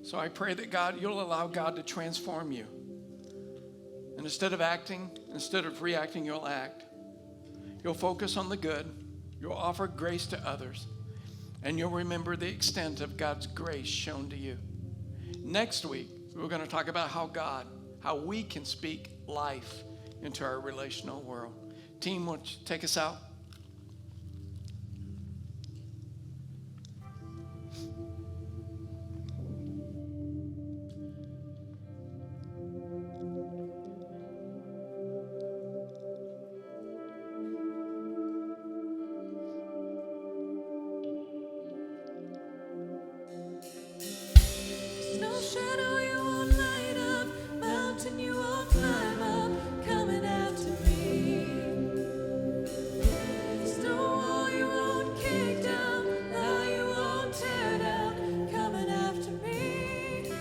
So I pray that you'll allow God to transform you. And instead of reacting, you'll act. You'll focus on the good. You'll offer grace to others. And you'll remember the extent of God's grace shown to you. Next week, we're going to talk about how we can speak life into our relational world. Team, won't you take us out? No shadow you won't light up, mountain you won't climb up, coming after me. There's no wall you won't kick down, lie you won't tear down, coming after me.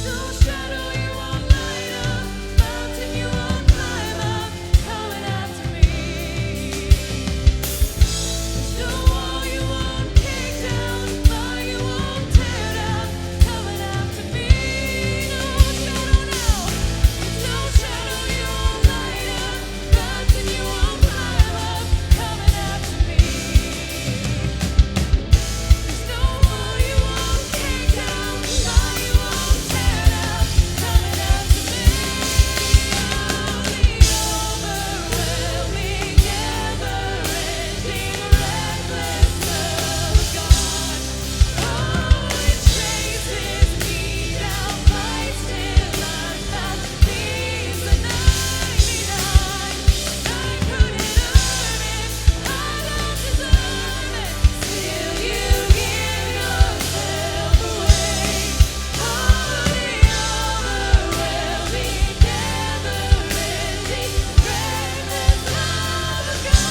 No shadow you won't light up, mountain you won't climb up, coming after me. There's no wall you won't kick down, lie you won't tear down, coming after me. No shadow you won't light up, mountain you won't climb up, coming after me. There's no wall you won't kick down, lie you won't tear down, coming after me. Overwhelming, never-ending, reckless love of God. Oh, it chases me down, fights till I'm found. Leaves the 99. I couldn't earn it, I don't deserve it. Still, you give yourself away. Oh, the overwhelming, never-ending, reckless love of God.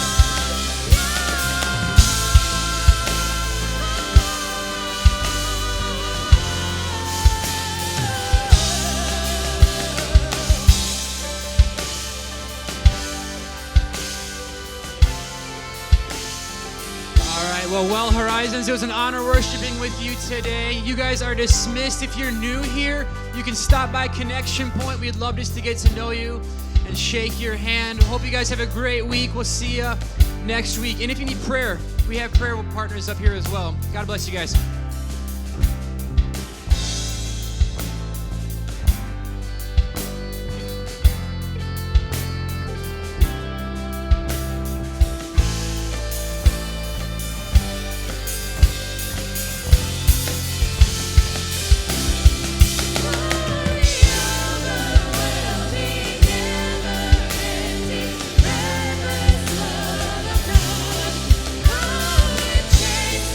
All right, well, Horizons, it was an honor worshiping with you today. You guys are dismissed. If you're new here, you can stop by Connection Point. We'd love just to get to know you and shake your hand. Hope you guys have a great week. We'll see you next week. And if you need prayer, we have prayer partners up here as well. God bless you guys. Reckless love of God. Oh, it chases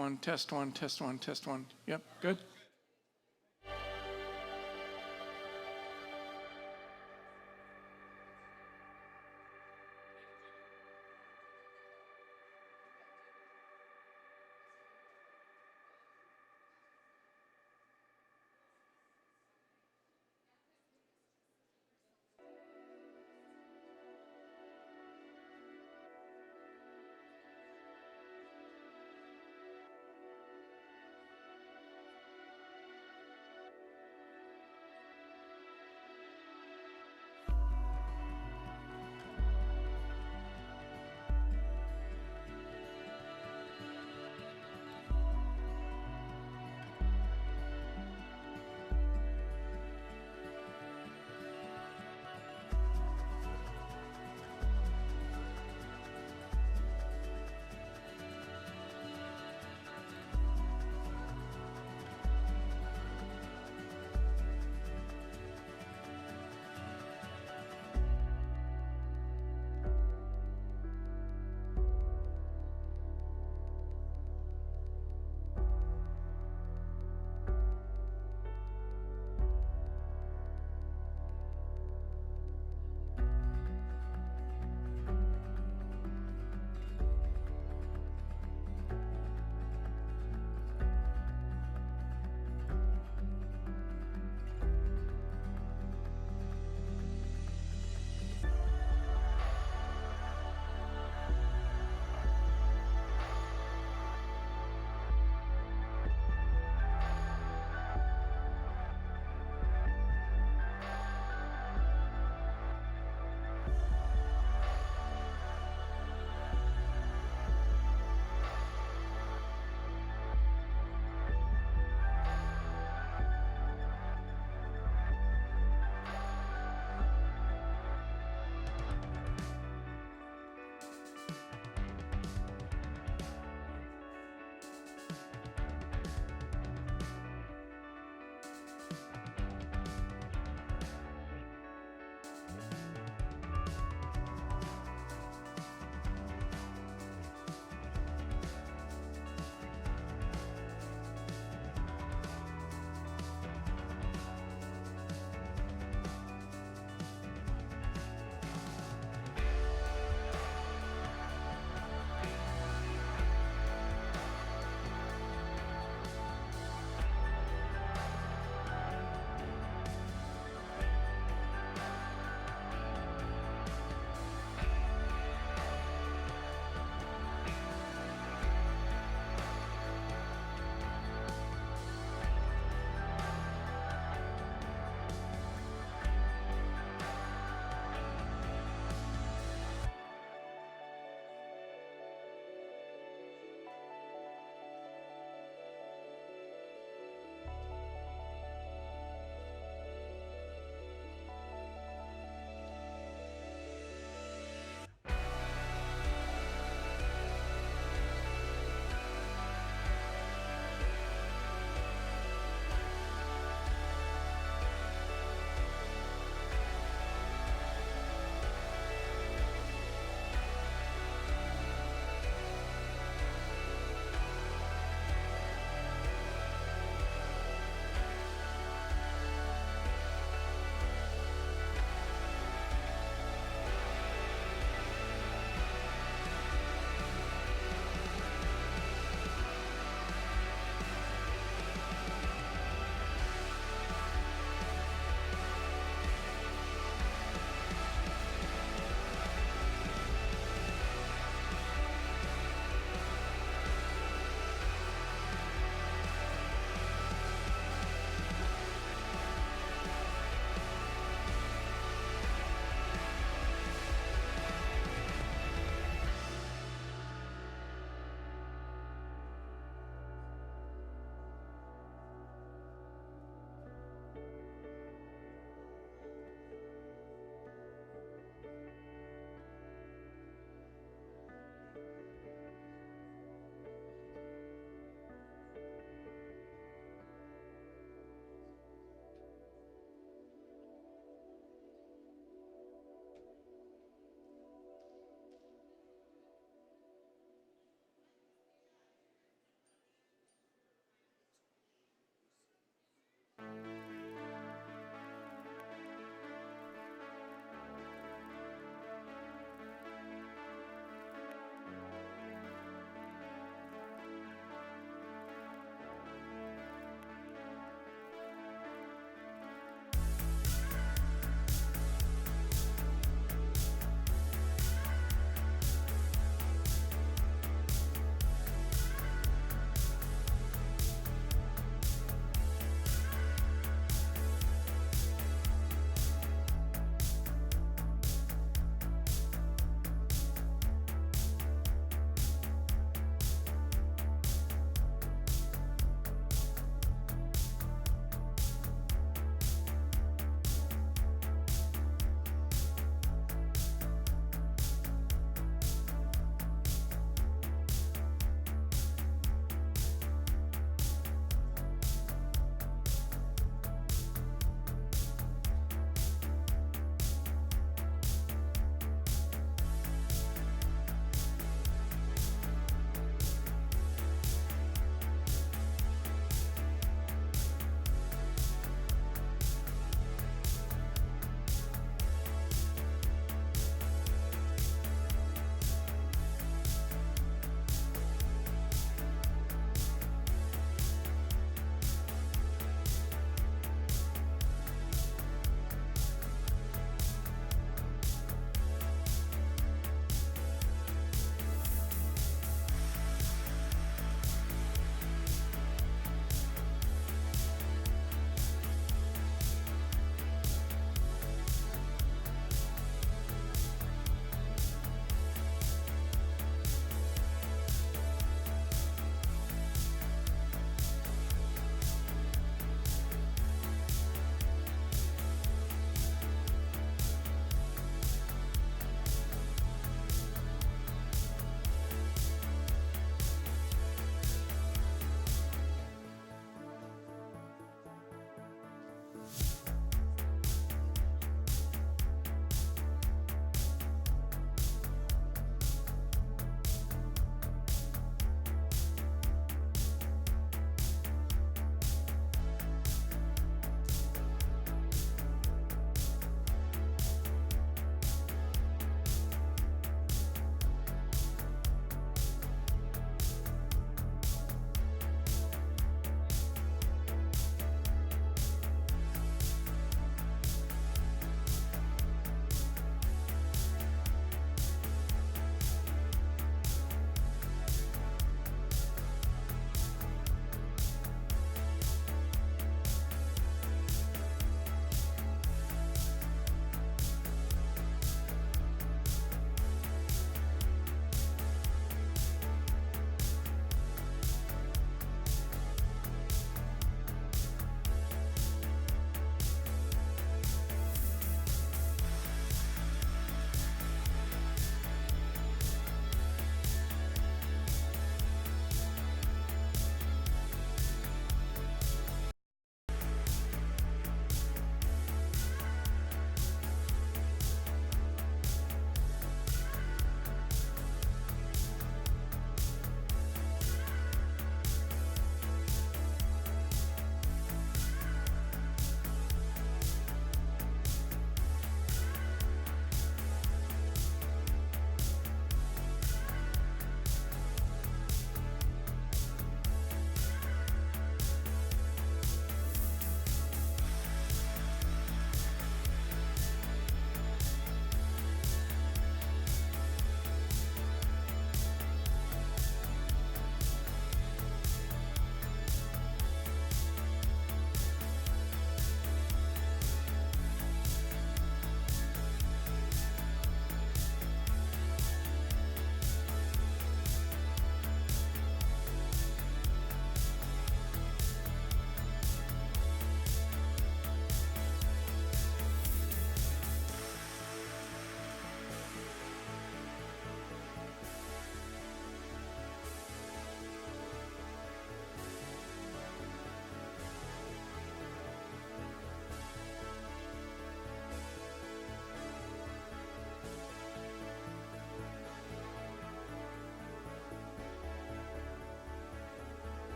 One, test one, test one, test one. Yep, good.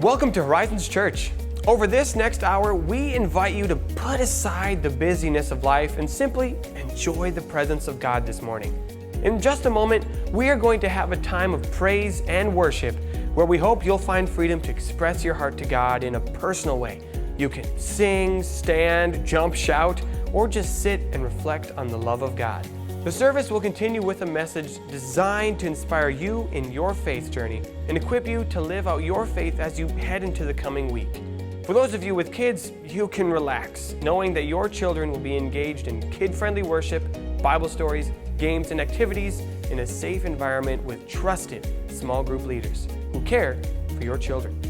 Welcome to Horizons Church. Over this next hour, we invite you to put aside the busyness of life and simply enjoy the presence of God this morning. In just a moment, we are going to have a time of praise and worship where we hope you'll find freedom to express your heart to God in a personal way. You can sing, stand, jump, shout, or just sit and reflect on the love of God. The service will continue with a message designed to inspire you in your faith journey and equip you to live out your faith as you head into the coming week. For those of you with kids, you can relax, knowing that your children will be engaged in kid-friendly worship, Bible stories, games, and activities in a safe environment with trusted small group leaders who care for your children.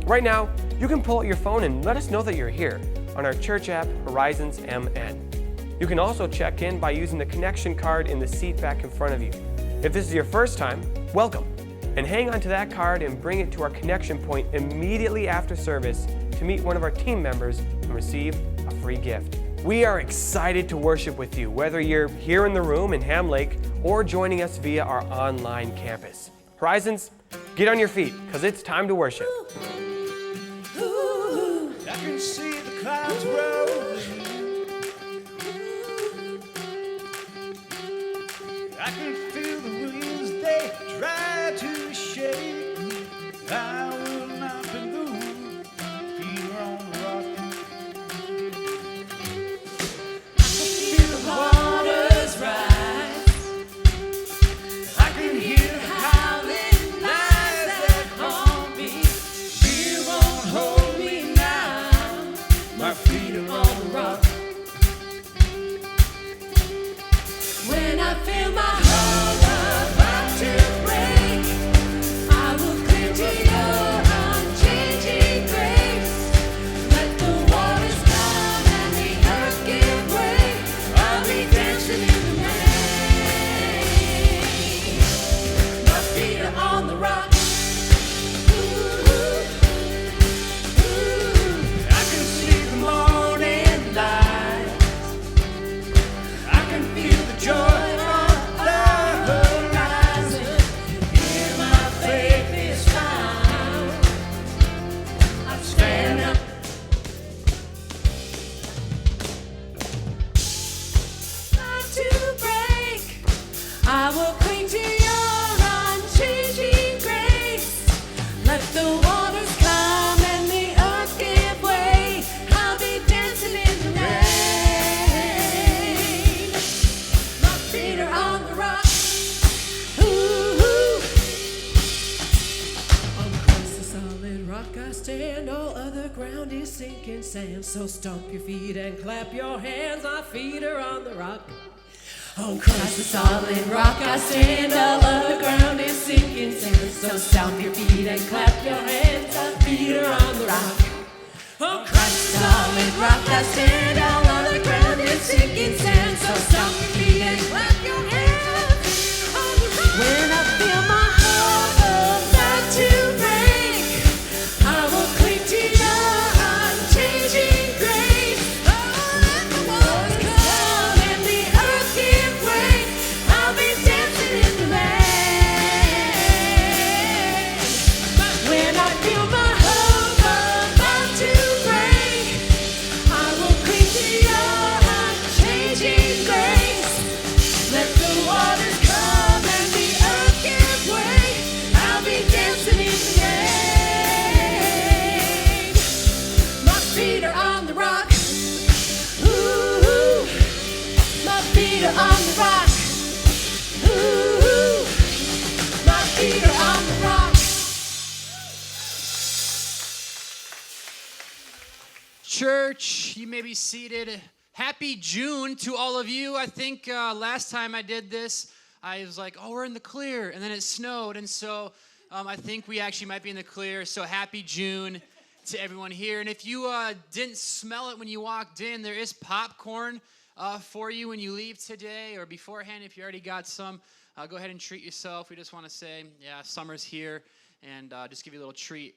Right now, you can pull out your phone and let us know that you're here on our church app, Horizons MN. You can also check in by using the connection card in the seat back in front of you. If this is your first time, welcome, and hang on to that card and bring it to our connection point immediately after service to meet one of our team members and receive a free gift. We are excited to worship with you, whether you're here in the room in Ham Lake or joining us via our online campus. Horizons, get on your feet, because it's time to worship. I can see the clouds rolling. I can feel the winds, they try to shake me. I will not be moved, feet are on the rock. I can feel the waters rise. I can hear the howling lies that haunt me. Fear won't hold me now. My feet are on the rock. When I feel my heart about to break, I will cling to your unchanging grace. Let the waters come and the earth give way. I'll be dancing in the rain. My feet are on the rock. Ooh, ooh. I can see the morning light. I can feel the joy on the horizon. Here my faith is found. I'm standing up. Not to break. I will cling to your unchanging grace. Let the waters come and the earth give way. I'll be dancing in the rain. My feet are on the rock. Ooh. On Christ the solid rock I stand, all other ground is sinking sand. So stomp your feet and clap your hands, my feet are on the rock. On Christ the solid rock I stand, all other ground is sinking sand. So stomp your feet and clap your hands, my feet are on the rock. On Christ the solid rock I stand, all other ground is sinking sand. So stomp your feet and clap your hands on the rock. When I feel my heart about to break, I will cling to your unchanging grace. Oh, let the waters come and the earth give way. I'll be dancing in the rain. When I feel my hope about to break, I will cling to your unchanging grace. Let the waters come and the earth give way. I'll be dancing in the rain. My feet are on the rock. Ooh, my feet are on the rock. Ooh, my feet are on the rock. Church, you may be seated. Happy June to all of you. I think last time I did this, I was like, oh, we're in the clear. And then it snowed. And so I think we actually might be in the clear. So happy June to everyone here. And if you didn't smell it when you walked in, there is popcorn for you when you leave today or beforehand. If you already got some, go ahead and treat yourself. We just want to say, yeah, summer's here. And just give you a little treat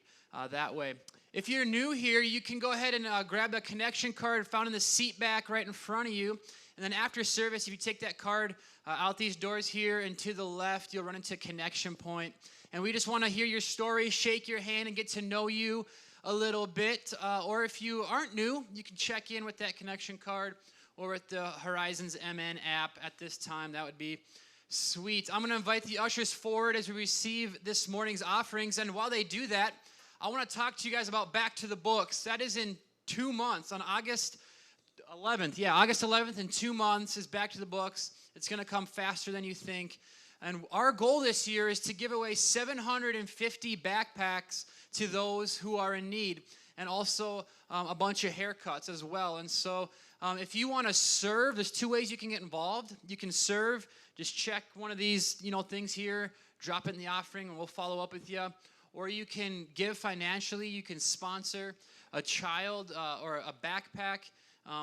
that way. If you're new here, you can go ahead and grab the connection card found in the seat back right in front of you. And then after service, if you take that card out these doors here and to the left, you'll run into Connection Point. And we just want to hear your story, shake your hand, and get to know you a little bit. Or if you aren't new, you can check in with that connection card or with the Horizons MN app at this time. That would be sweet. I'm going to invite the ushers forward as we receive this morning's offerings. And while they do that, I want to talk to you guys about Back to the Books. That is in 2 months, on August 11th. Yeah, August 11th in 2 months is Back to the Books. It's going to come faster than you think. And our goal this year is to give away 750 backpacks to those who are in need, and also a bunch of haircuts as well. And so if you want to serve, there's 2 ways you can get involved. You can serve, just check one of these things here, drop it in the offering, and we'll follow up with you. Or you can give financially. You can sponsor a child or a backpack,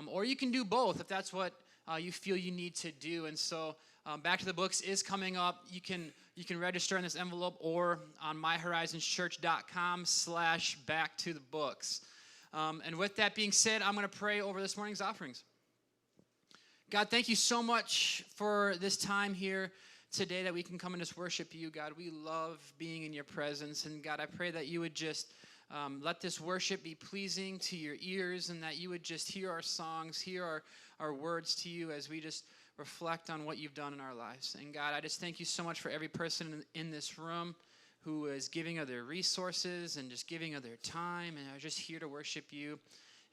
or you can do both if that's what you feel you need to do. And so Back to the Books is coming up. You can register in this envelope or on myhorizonschurch.com/backtothebooks. And with that being said, I'm going to pray over this morning's offerings. God, thank you so much for this time here today that we can come and just worship you, God. We love being in your presence. And God, I pray that you would just let this worship be pleasing to your ears, and that you would just hear our songs, hear our words to you as we just reflect on what you've done in our lives. And God, I just thank you so much for every person in this room who is giving of their resources and just giving of their time, and are just here to worship you.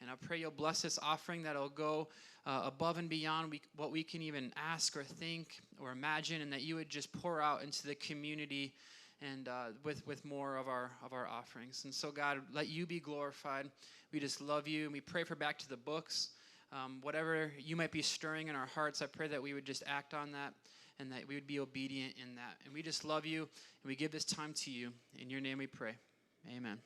And I pray you'll bless this offering, that it'll go above and beyond what we can even ask or think or imagine, and that you would just pour out into the community and with more of our offerings. And so, God, let you be glorified. We just love you, and we pray for Back to the Books. Whatever you might be stirring in our hearts, I pray that we would just act on that, and that we would be obedient in that. And we just love you, and we give this time to you. In your name we pray. Amen.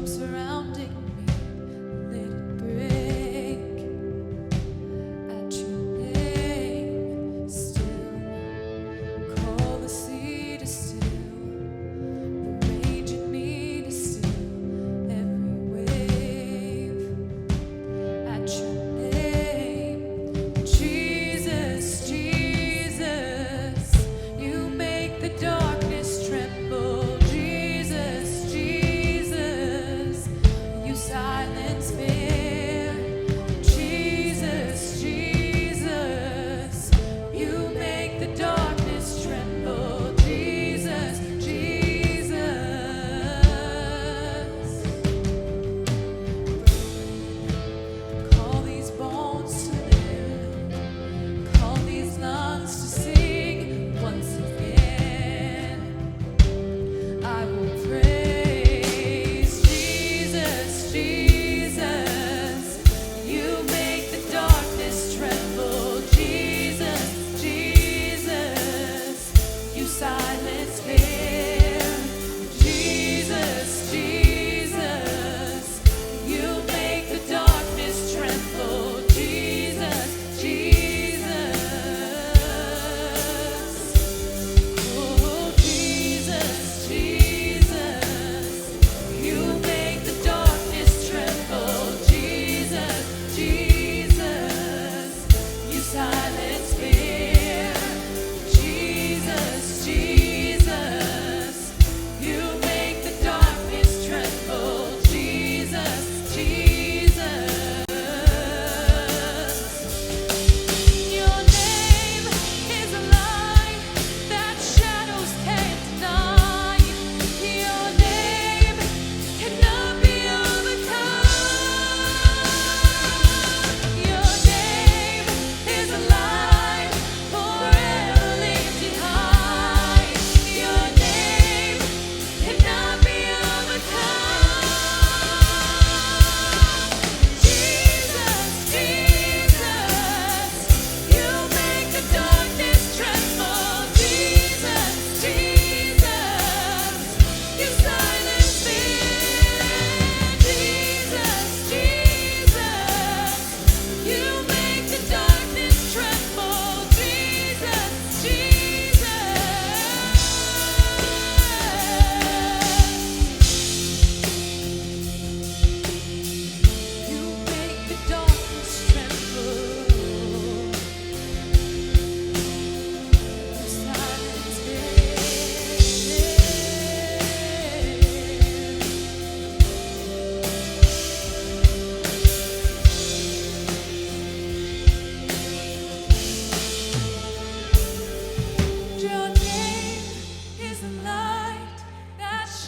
Surrounding me, let it break.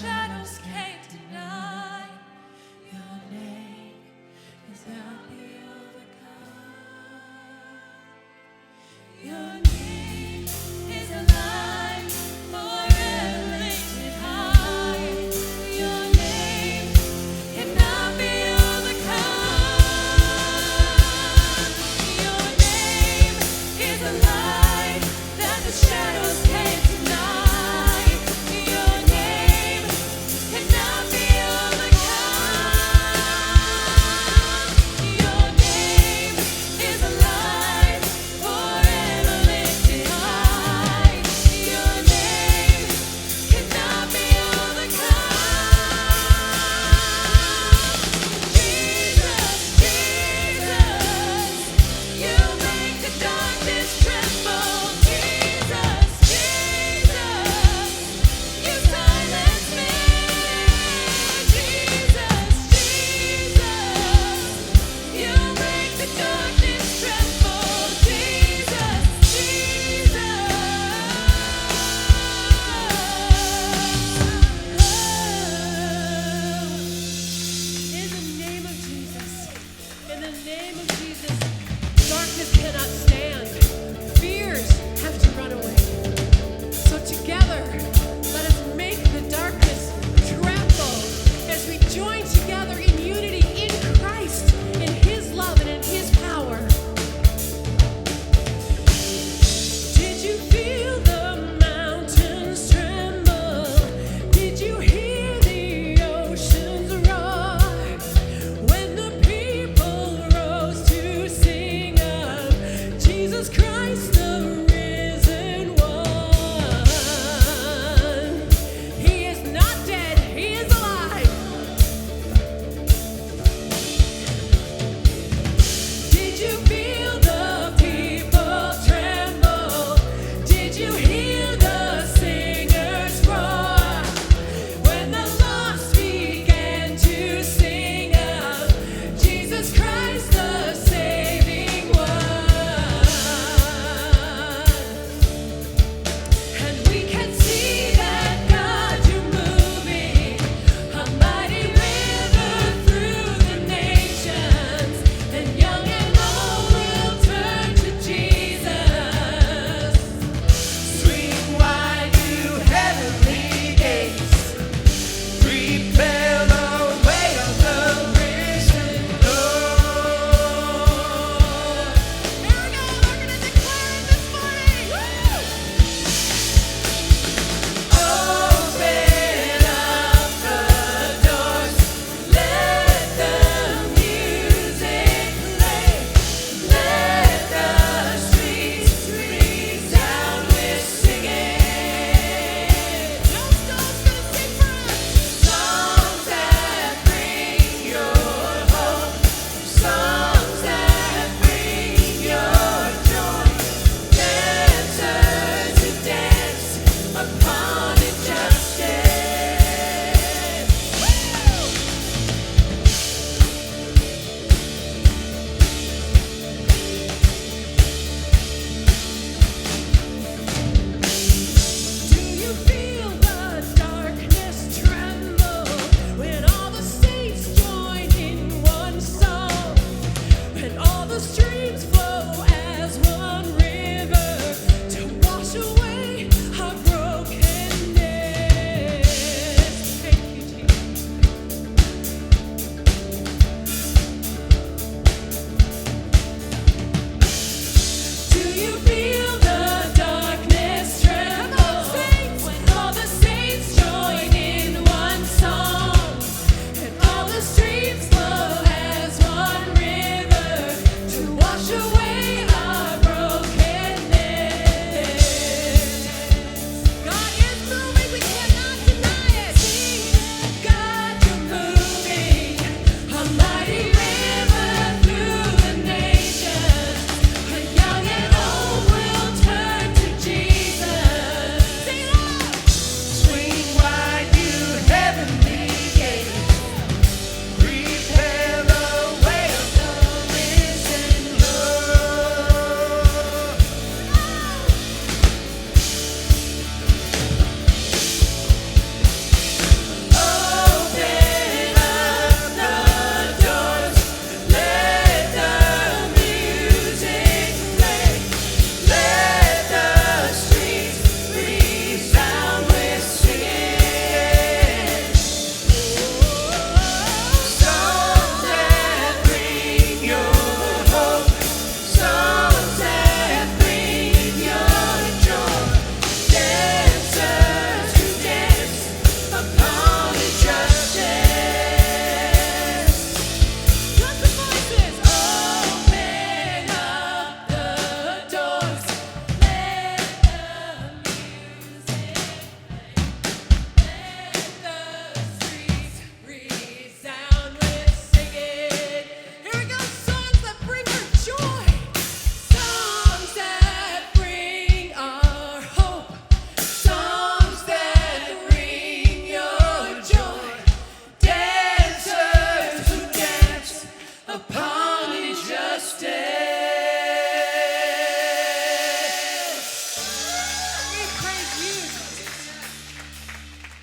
shadows can't deny. Your name is not the overcome. Your name is alive, forever lifted high. Your name cannot be overcome. Your name is alive, that the shadows can't deny. Your name cannot be overcome. Your name is alive, forever lifted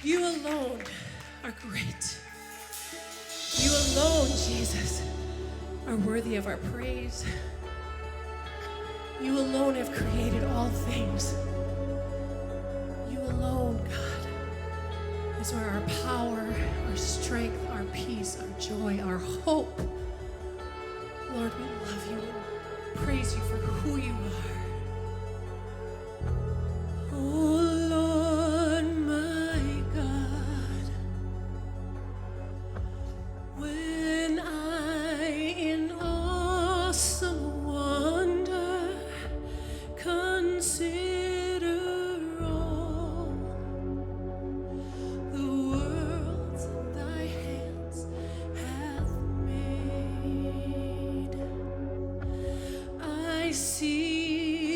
You alone are great. You alone, Jesus, are worthy of our praise. You alone have created all things. You alone, God, is where our power, our strength, our peace, our joy, our hope. Lord, we love you and praise you for who you are. Oh Lord, my God, when I in awesome wonder consider all the worlds thy hands hath made, I see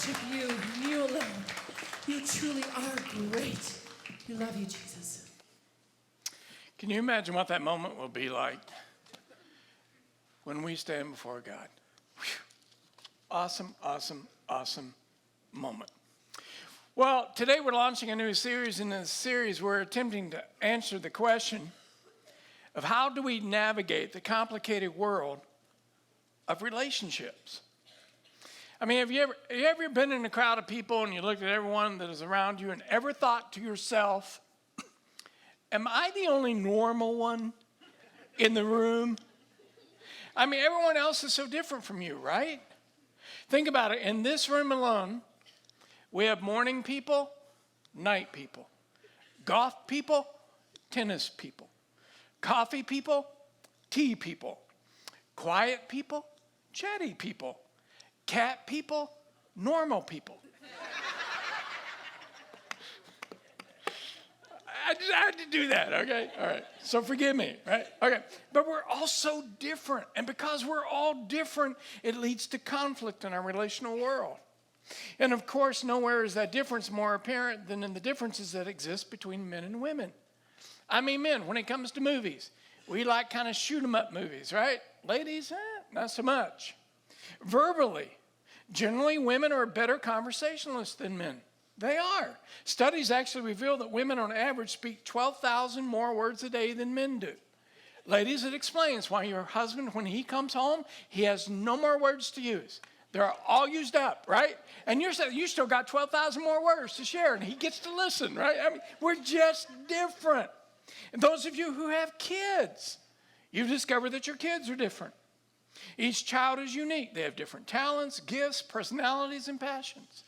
worship you, you alone. You truly are great. We love you, Jesus. Can you imagine what that moment will be like when we stand before God? Whew. Awesome, awesome, awesome moment. Well, today we're launching a new series. In this series, we're attempting to answer the question of how do we navigate the complicated world of relationships. I mean, have you ever been in a crowd of people and you looked at everyone that is around you and ever thought to yourself, am I the only normal one in the room? I mean, everyone else is so different from you, right? Think about it. In this room alone, we have morning people, night people, golf people, tennis people, coffee people, tea people, quiet people, chatty people, cat people, normal people. I just had to do that, okay? All right, so forgive me, right? Okay, but we're all so different. And because we're all different, it leads to conflict in our relational world. And of course, nowhere is that difference more apparent than in the differences that exist between men and women. I mean, men, when it comes to movies, we like kind of shoot 'em up movies, right? Ladies, not so much. Verbally, generally women are better conversationalists than men. They are. Studies actually reveal that women on average speak 12,000 more words a day than men do. Ladies, it explains why your husband, when he comes home, he has no more words to use. They're all used up, right? And you're saying you still got 12,000 more words to share, and he gets to listen, right? I mean, we're just different. And those of you who have kids, you've discovered that your kids are different. Each child is unique. They have different talents, gifts, personalities, and passions.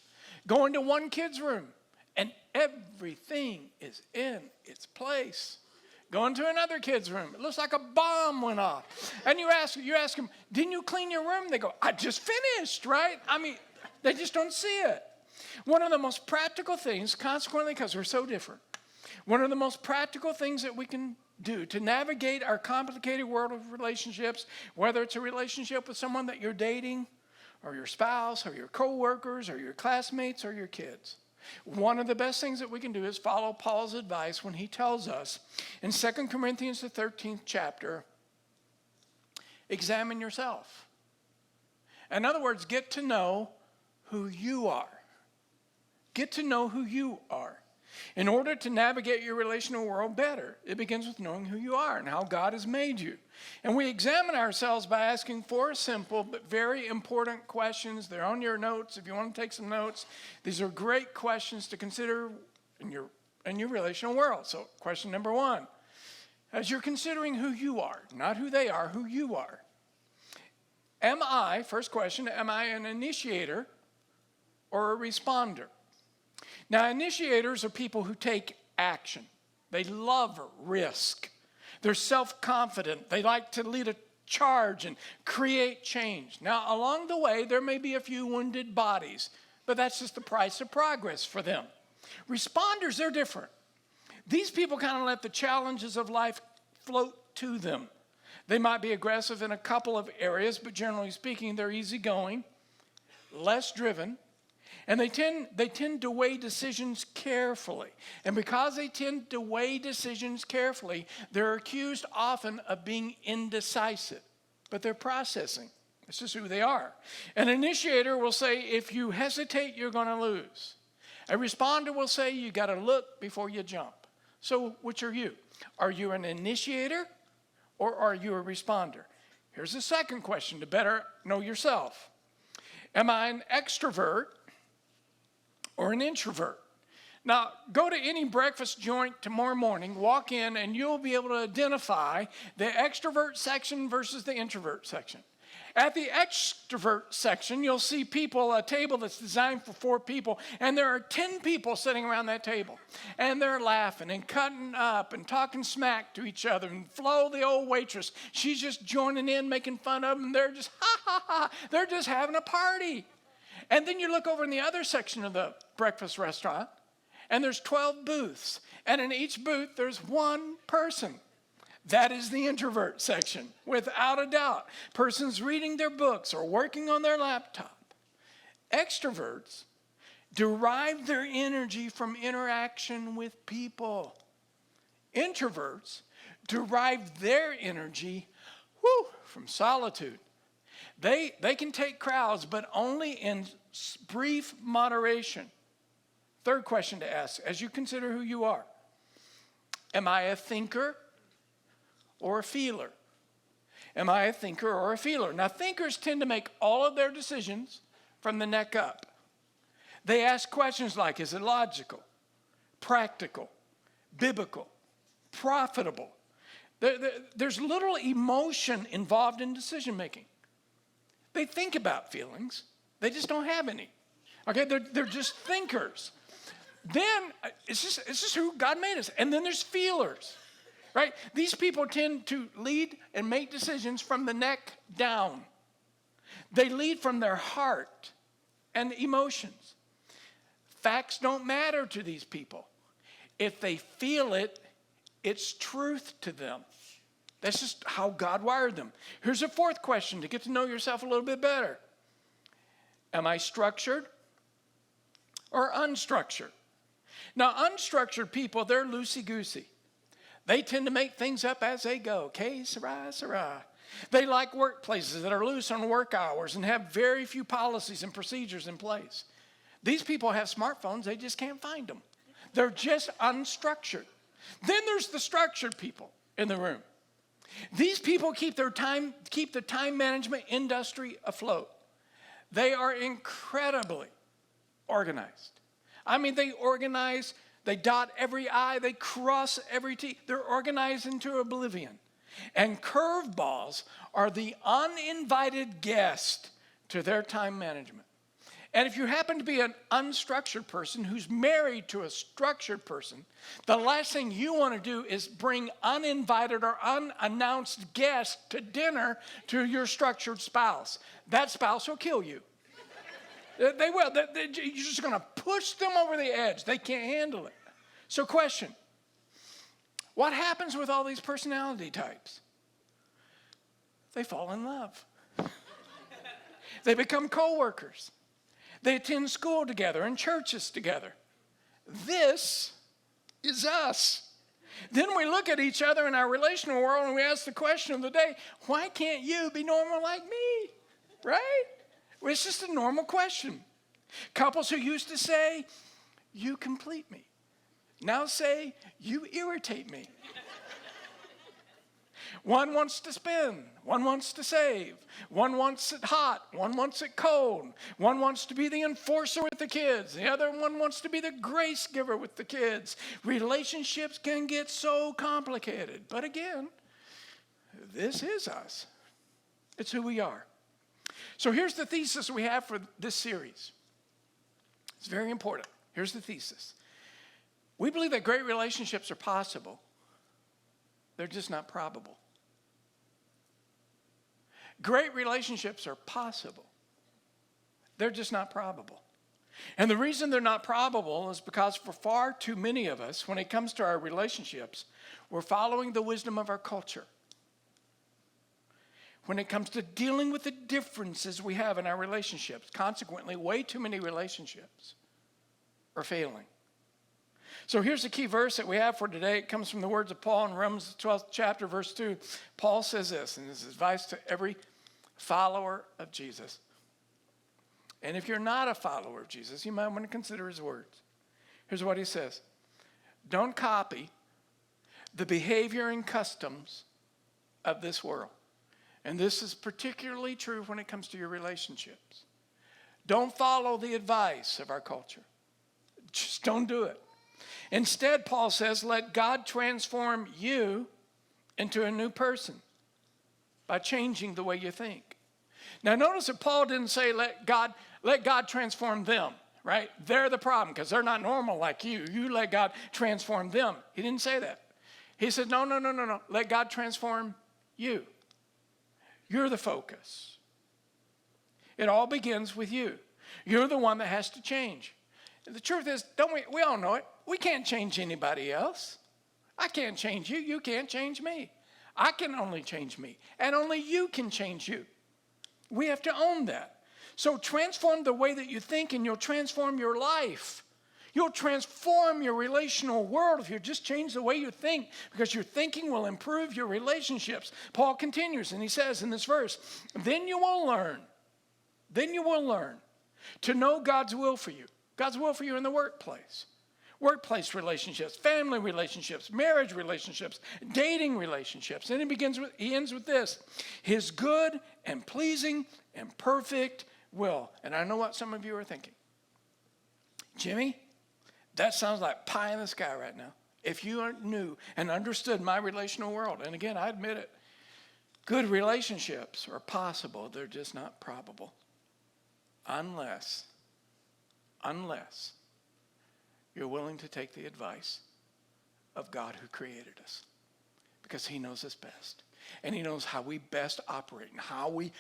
Go into one kid's room, and everything is in its place. Go into another kid's room. It looks like a bomb went off. And you ask them, didn't you clean your room? They go, I just finished, right? I mean, they just don't see it. One of the most practical things, consequently, because we're so different, one of the most practical things that we can do to navigate our complicated world of relationships, whether it's a relationship with someone that you're dating, or your spouse, or your coworkers, or your classmates, or your kids. One of the best things that we can do is follow Paul's advice when he tells us in 2 Corinthians, the 13th chapter, examine yourself. In other words, get to know who you are. Get to know who you are. In order to navigate your relational world better, it begins with knowing who you are and how God has made you. And we examine ourselves by asking four simple but very important questions. They're on your notes if you want to take some notes. These are great questions to consider in your relational world. So question number one, as you're considering who you are, not who they are, who you are. First question, am I an initiator or a responder? Now, initiators are people who take action. They love risk. They're self-confident. They like to lead a charge and create change. Now, along the way, there may be a few wounded bodies, but that's just the price of progress for them. Responders, they're different. These people kind of let the challenges of life float to them. They might be aggressive in a couple of areas, but generally speaking, they're easygoing, less driven, and they tend to weigh decisions carefully. And because they tend to weigh decisions carefully, they're accused often of being indecisive. But they're processing. It's just who they are. An initiator will say, if you hesitate, you're going to lose. A responder will say, you got to look before you jump. So which are you? Are you an initiator or are you a responder? Here's the second question to better know yourself. Am I an extrovert or an introvert? Now, go to any breakfast joint tomorrow morning, walk in, and you'll be able to identify the extrovert section versus the introvert section. At the extrovert section, you'll see people, a table that's designed for 4 people, and there are 10 people sitting around that table. And they're laughing and cutting up and talking smack to each other. And Flo, the old waitress, she's just joining in, making fun of them, and they're just, ha, ha, ha. They're just having a party. And then you look over in the other section of the breakfast restaurant, and there's 12 booths. And in each booth, there's one person. That is the introvert section, without a doubt. Persons reading their books or working on their laptop. Extroverts derive their energy from interaction with people. Introverts derive their energy from solitude. They can take crowds, but only in brief moderation. Third question to ask as you consider who you are. Am I a thinker or a feeler? Am I a thinker or a feeler? Now, thinkers tend to make all of their decisions from the neck up. They ask questions like, is it logical, practical, biblical, profitable? There's little emotion involved in decision making. They think about feelings. They just don't have any. Okay, they're just thinkers. Then, it's just who God made us. And then there's feelers, right? These people tend to lead and make decisions from the neck down. They lead from their heart and emotions. Facts don't matter to these people. If they feel it, it's truth to them. That's just how God wired them. Here's a fourth question to get to know yourself a little bit better. Am I structured or unstructured? Now, unstructured people, they're loosey-goosey. They tend to make things up as they go. Que sera, sera. They like workplaces that are loose on work hours and have very few policies and procedures in place. These people have smartphones, they just can't find them. They're just unstructured. Then there's the structured people in the room. These people keep the time management industry afloat. They are incredibly organized. I mean, they organize, they dot every I, they cross every T. They're organized into oblivion. And curveballs are the uninvited guest to their time management. And if you happen to be an unstructured person who's married to a structured person, the last thing you want to do is bring uninvited or unannounced guests to dinner to your structured spouse. That spouse will kill you. They will. You're just going to push them over the edge. They can't handle it. So question, what happens with all these personality types? They fall in love. They become co-workers. They attend school together and churches together. This is us. Then we look at each other in our relational world and we ask the question of the day, why can't you be normal like me? Right? Well, it's just a normal question. Couples who used to say, you complete me, now say, you irritate me. One wants to spend, one wants to save, one wants it hot, one wants it cold, one wants to be the enforcer with the kids, the other one wants to be the grace giver with the kids. Relationships can get so complicated. But again, this is us. It's who we are. So here's the thesis we have for this series. It's very important. Here's the thesis. We believe that great relationships are possible. They're just not probable. Great relationships are possible. They're just not probable. And the reason they're not probable is because for far too many of us, when it comes to our relationships, we're following the wisdom of our culture. When it comes to dealing with the differences we have in our relationships, consequently, way too many relationships are failing. So here's the key verse that we have for today. It comes from the words of Paul in Romans 12th chapter, verse 2. Paul says this, and this is advice to every follower of Jesus. And if you're not a follower of Jesus, you might want to consider his words. Here's what he says. Don't copy the behavior and customs of this world. And this is particularly true when it comes to your relationships. Don't follow the advice of our culture. Just don't do it. Instead, Paul says, let God transform you into a new person by changing the way you think. Now, notice that Paul didn't say, let God transform them, right? They're the problem because they're not normal like you. You let God transform them. He didn't say that. He said, no. Let God transform you. You're the focus. It all begins with you. You're the one that has to change. And the truth is, we all know it. We can't change anybody else. I can't change you. You can't change me. I can only change me. And only you can change you. We have to own that. So transform the way that you think and you'll transform your life. You'll transform your relational world if you just change the way you think, because your thinking will improve your relationships. Paul continues and he says in this verse, then you will learn to know God's will for you. God's will for you in the workplace. Workplace relationships, family relationships, marriage relationships, dating relationships. And he ends with this: his good and pleasing and perfect will. And I know what some of you are thinking. Jimmy, that sounds like pie in the sky right now. If you knew and understood my relational world, and again, I admit it, good relationships are possible. They're just not probable. Unless you're willing to take the advice of God who created us. Because he knows us best. And he knows how we best operate and how we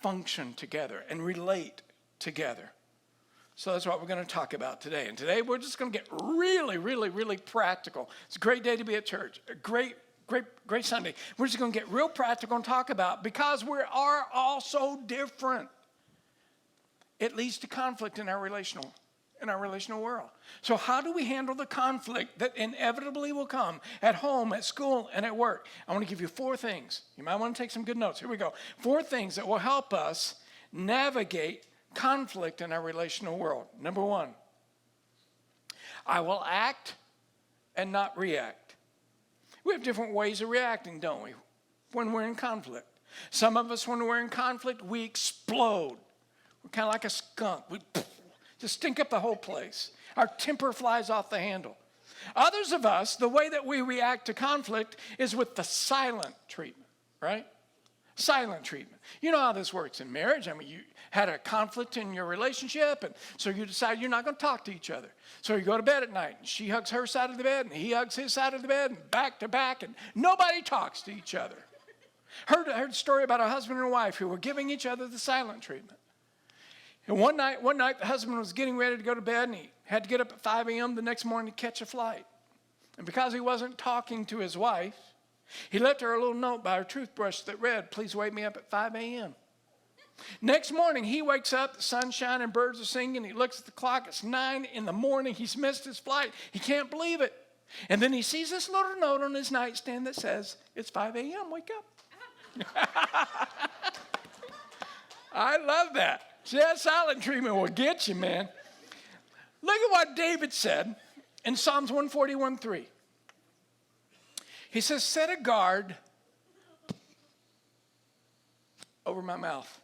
function together and relate together. So that's what we're going to talk about today. And today we're just going to get really, really, really practical. It's a great day to be at church. A great Sunday. We're just going to get real practical and talk about, because we are all so different, it leads to conflict in our relational world. So how do we handle the conflict that inevitably will come at home, at school, and at work? I want to give you 4 things. You might want to take some good notes. Here we go. 4 things that will help us navigate conflict in our relational world. Number 1, I will act and not react. We have different ways of reacting, don't we, when we're in conflict? Some of us, when we're in conflict, we explode. We're kind of like a skunk. We just stink up the whole place. Our temper flies off the handle. Others of us, the way that we react to conflict is with the silent treatment, right? Silent treatment. You know how this works in marriage. I mean, you had a conflict in your relationship, and so you decide you're not going to talk to each other. So you go to bed at night, and she hugs her side of the bed, and he hugs his side of the bed, and back to back, and nobody talks to each other. Heard a story about a husband and a wife who were giving each other the silent treatment. And one night, the husband was getting ready to go to bed, and he had to get up at 5 a.m. the next morning to catch a flight. And because he wasn't talking to his wife, he left her a little note by her toothbrush that read, "Please wake me up at 5 a.m. Next morning, he wakes up, the sun's shining, birds are singing. He looks at the clock, it's 9 in the morning. He's missed his flight. He can't believe it. And then he sees this little note on his nightstand that says, "It's 5 a.m., wake up." I love that. See, that silent treatment will get you, man. Look at what David said in Psalms 141:3. He says, "Set a guard over my mouth.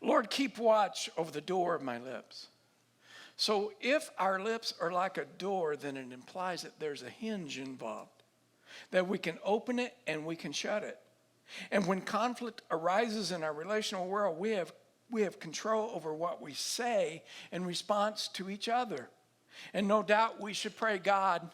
Lord, keep watch over the door of my lips." So if our lips are like a door, then it implies that there's a hinge involved, that we can open it and we can shut it. And when conflict arises in our relational world, we have control over what we say in response to each other. And no doubt we should pray, God,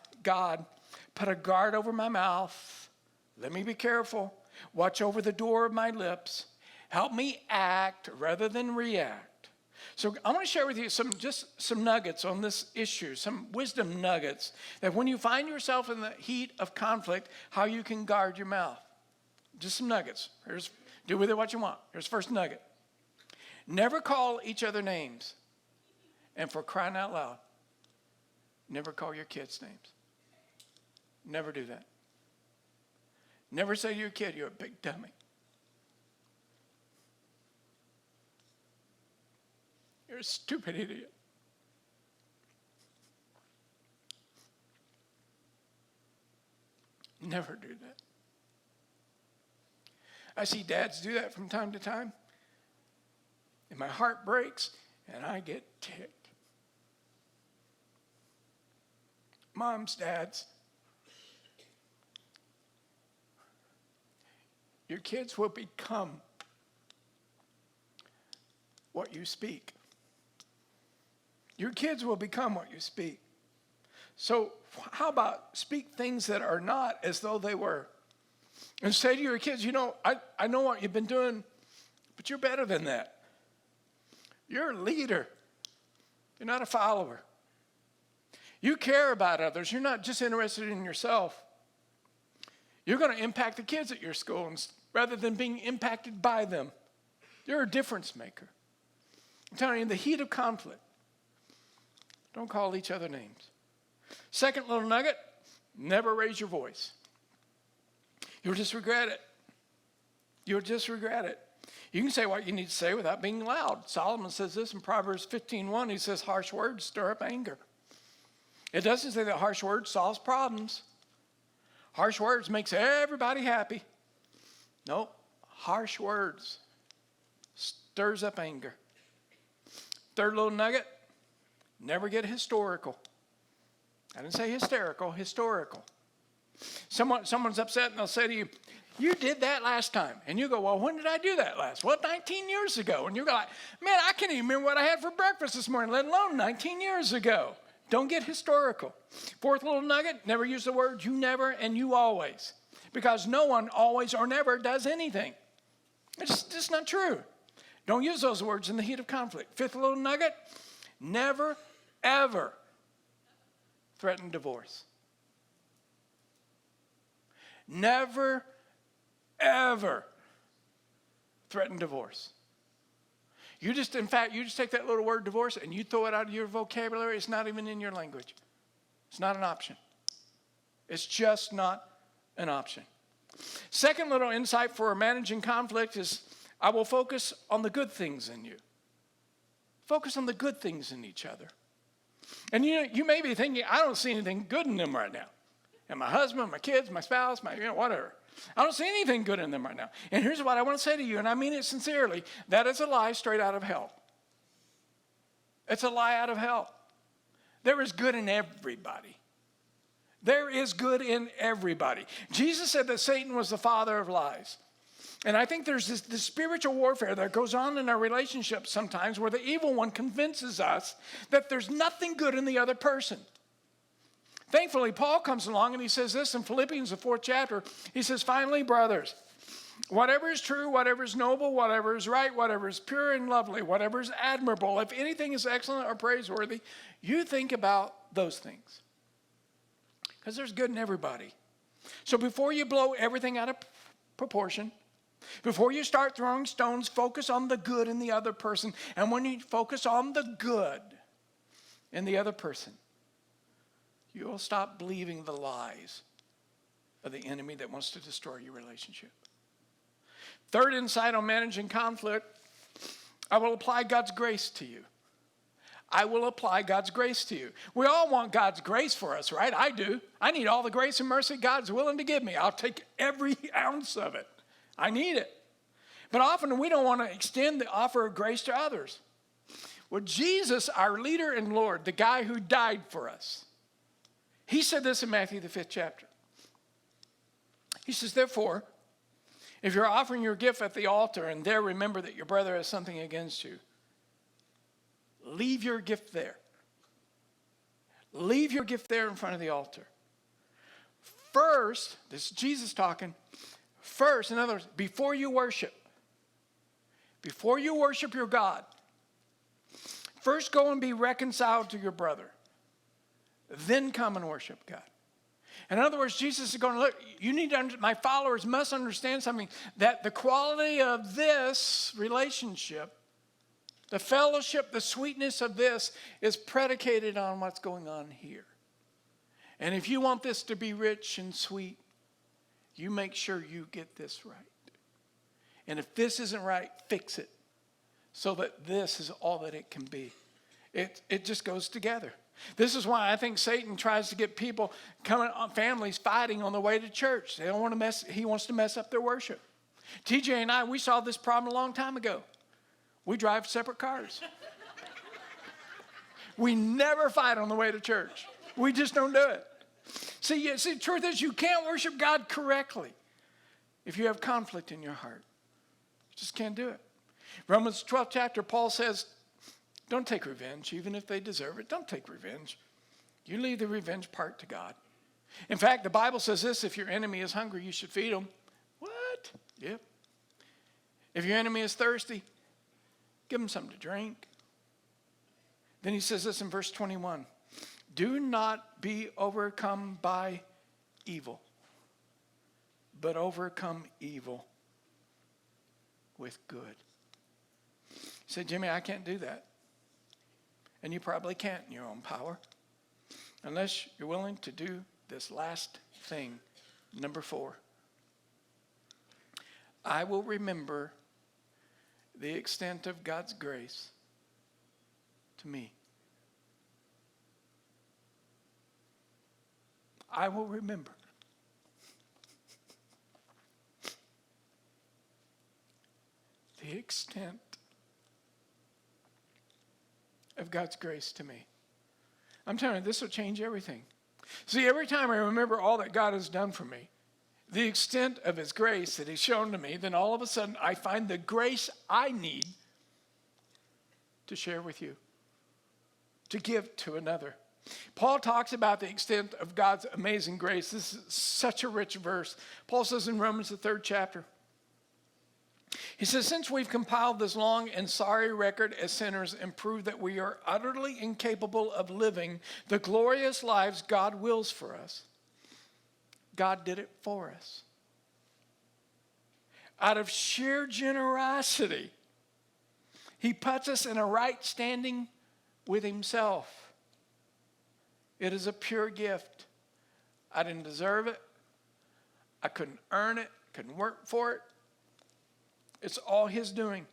put a guard over my mouth. Let me be careful. Watch over the door of my lips. Help me act rather than react. So I want to share with you some nuggets on this issue, some wisdom nuggets, that when you find yourself in the heat of conflict, how you can guard your mouth. Just some nuggets. Do with it what you want. Here's the first nugget. Never call each other names. And for crying out loud, never call your kids names. Never do that. Never say to your kid, "You're a big dummy." "You're a stupid idiot." Never do that. I see dads do that from time to time. And my heart breaks, and I get ticked. Moms, dads, your kids will become what you speak. Your kids will become what you speak. So how about speak things that are not as though they were? And say to your kids, I know what you've been doing, but you're better than that. You're a leader. You're not a follower. You care about others. You're not just interested in yourself. You're going to impact the kids at your school rather than being impacted by them. You're a difference maker. I'm telling you, in the heat of conflict, don't call each other names. Second little nugget, never raise your voice. You'll just regret it. You'll just regret it. You can say what you need to say without being loud. Solomon says this in Proverbs 15:1. He says, harsh words stir up anger. It doesn't say that harsh words solves problems. Harsh words makes everybody happy. No, harsh words stirs up anger. Third little nugget, never get historical. I didn't say hysterical, historical. Someone's upset and they'll say to you, you did that last time. And you go, well, when did I do that last? Well, 19 years ago. And you go like, man, I can't even remember what I had for breakfast this morning, let alone 19 years ago. Don't get historical. Fourth little nugget, never use the words you never and you always. Because no one always or never does anything. It's just not true. Don't use those words in the heat of conflict. Fifth little nugget, never, ever threaten divorce. Never, ever threaten divorce. You just take that little word divorce and you throw it out of your vocabulary. It's not even in your language. It's not an option. It's just not an option. Second little insight for managing conflict is I will focus on the good things in you. Focus on the good things in each other. And you may be thinking, I don't see anything good in them right now. And my husband, my kids, my spouse, whatever. I don't see anything good in them right now. And here's what I want to say to you, and I mean it sincerely. That is a lie straight out of hell. It's a lie out of hell. There is good in everybody. There is good in everybody. Jesus said that Satan was the father of lies. And I think there's this spiritual warfare that goes on in our relationships sometimes where the evil one convinces us that there's nothing good in the other person. Thankfully, Paul comes along and he says this in Philippians, the 4th chapter. He says, finally, brothers, whatever is true, whatever is noble, whatever is right, whatever is pure and lovely, whatever is admirable, if anything is excellent or praiseworthy, you think about those things. Because there's good in everybody. So before you blow everything out of proportion, before you start throwing stones, focus on the good in the other person. And when you focus on the good in the other person, you will stop believing the lies of the enemy that wants to destroy your relationship. Third insight on managing conflict, I will apply God's grace to you. I will apply God's grace to you. We all want God's grace for us, right? I do. I need all the grace and mercy God's willing to give me. I'll take every ounce of it. I need it. But often we don't want to extend the offer of grace to others. Well, Jesus, our leader and Lord, the guy who died for us, he said this in Matthew, the 5th chapter. He says, therefore, if you're offering your gift at the altar and there remember that your brother has something against you, leave your gift there. Leave your gift there in front of the altar. First, this is Jesus talking, first, in other words, before you worship your God, first go and be reconciled to your brother. Then come and worship God. In other words, Jesus is going, look, you need to, my followers must understand something, that the quality of this relationship, the fellowship, the sweetness of this is predicated on what's going on here. And if you want this to be rich and sweet, you make sure you get this right. And if this isn't right, fix it so that this is all that it can be. It just goes together. This is why I think Satan tries to get people coming on, families fighting on the way to church. They don't want to mess. He wants to mess up their worship. TJ and I, we saw this problem a long time ago. We drive separate cars. We never fight on the way to church. We just don't do it. See, the truth is you can't worship God correctly if you have conflict in your heart. You just can't do it. Romans 12th chapter, Paul says, don't take revenge, even if they deserve it. Don't take revenge. You leave the revenge part to God. In fact, the Bible says this, if your enemy is hungry, you should feed him. What? Yep. If your enemy is thirsty, give him something to drink. Then he says this in verse 21. Do not be overcome by evil, but overcome evil with good. say, Jimmy, I can't do that. And you probably can't in your own power, unless you're willing to do this last thing, number 4. I will remember the extent of God's grace to me. I will remember the extent of God's grace to me. I'm telling you, this will change everything. See, every time I remember all that God has done for me, the extent of his grace that he's shown to me, then all of a sudden I find the grace I need to share with you, to give to another. Paul talks about the extent of God's amazing grace. This is such a rich verse. Paul says in Romans, the 3rd chapter, he says, since we've compiled this long and sorry record as sinners and proved that we are utterly incapable of living the glorious lives God wills for us, God did it for us. Out of sheer generosity, he puts us in a right standing with himself. It is a pure gift. I didn't deserve it. I couldn't earn it, couldn't work for it. It's all his doing.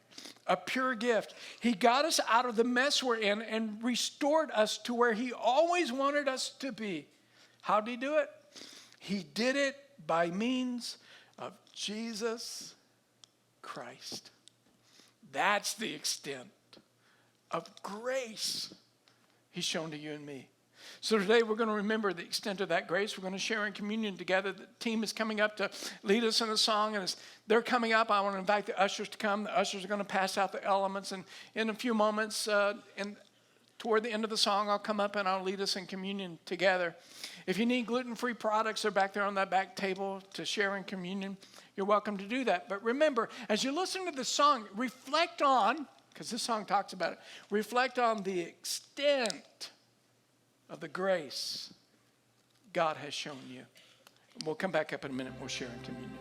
A pure gift. He got us out of the mess we're in and restored us to where he always wanted us to be. How did he do it? He did it by means of Jesus Christ. That's the extent of grace he's shown to you and me. So today we're going to remember the extent of that grace. We're going to share in communion together. The team is coming up to lead us in a song. And as they're coming up, I want to invite the ushers to come. The ushers are going to pass out the elements. And in a few moments, toward the end of the song, I'll come up and I'll lead us in communion together. If you need gluten-free products, they're back there on that back table to share in communion. You're welcome to do that. But remember, as you listen to the song, reflect on, because this song talks about it, reflect on the extent of the grace God has shown you. We'll come back up in a minute and we'll share in communion.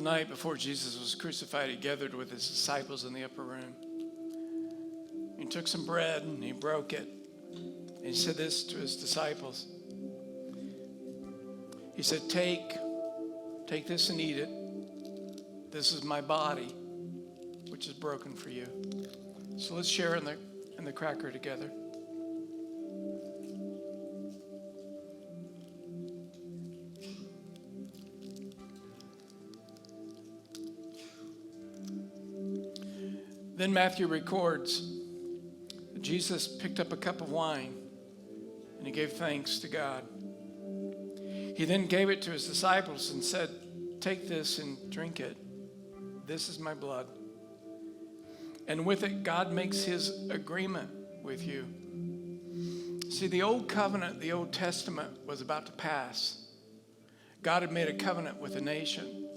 night before Jesus was crucified, he gathered with his disciples in the upper room. He took some bread and he broke it. And he said this to his disciples. He said, take this and eat it. This is my body, which is broken for you. So let's share in the cracker together. Then Matthew records that Jesus picked up a cup of wine and he gave thanks to God. He then gave it to his disciples and said, take this and drink it. This is my blood. And with it, God makes his agreement with you. See, the old covenant, the Old Testament was about to pass. God had made a covenant with a nation.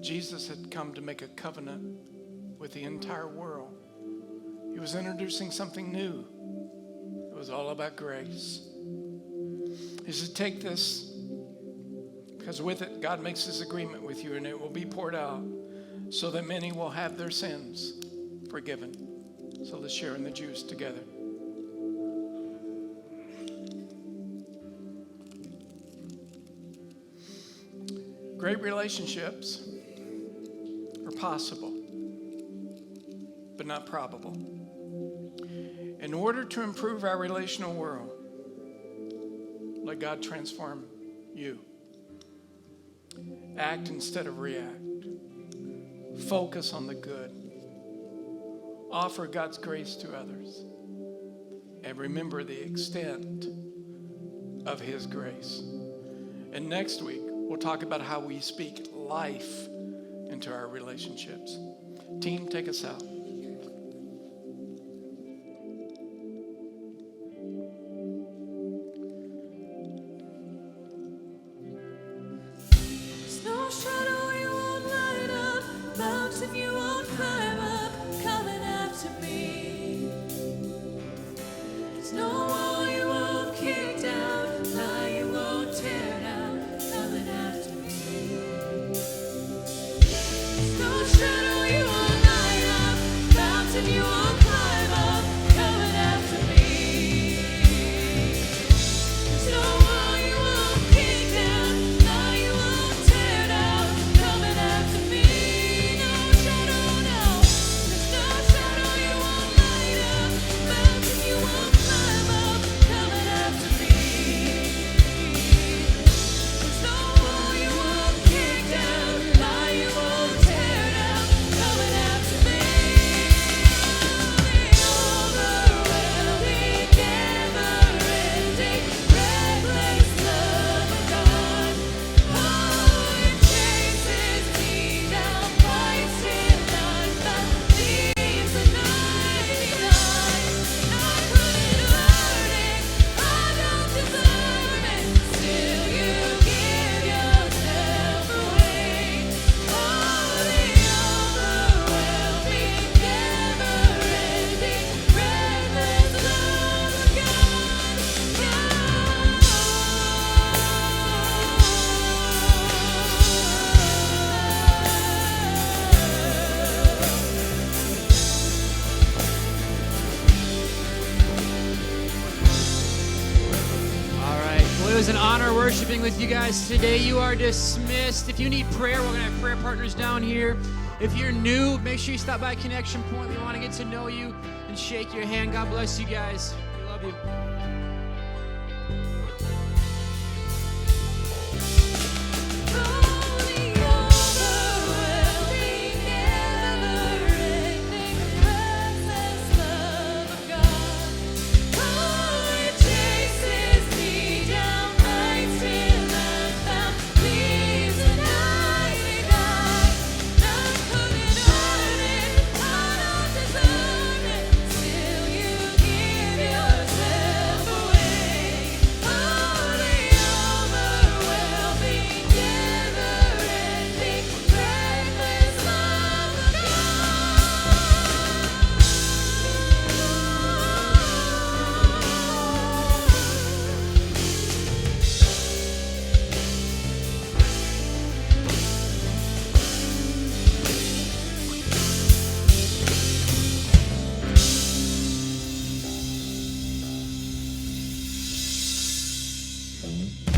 Jesus had come to make a covenant with the entire world. He was introducing something new. It was all about grace. He said, take this, because with it, God makes his agreement with you, and it will be poured out so that many will have their sins forgiven. So let's share in the juice together. Great relationships are possible, but not probable. In order to improve our relational world, let God transform you. Act instead of react. Focus on the good. Offer God's grace to others. And remember the extent of his grace. And next week, we'll talk about how we speak life into our relationships. Team, take us out. There's no shadow you won't light up, mountain you won't climb up, coming after me. There's no wall you won't kick down, lie you won't tear down, coming after me. There's no shadow you won't light up, mountain you won't climb up, coming after me. There's no wall you won't kick down, lie you won't tear down, coming after me. No shadow, no. There's no shadow you won't light up, mountain you won't climb up, coming after me. There's no wall you won't kick down, lie you won't tear down, coming after me. The overwhelming, never-ending, reckless love of God. Oh, it chases me down, fights till I'm found, leaves the 99. I couldn't earn it, I don't deserve it, still you give yourself away. Oh, the overwhelming, never-ending, reckless love of All right. Well, it was an honor worshiping with you guys today. You are dismissed. If you need prayer, we're going to have prayer partners down here. If you're new, make sure you stop by Connection Point. We want to get to know you and shake your hand. God bless you guys. We love you. Still you give yourself Bye.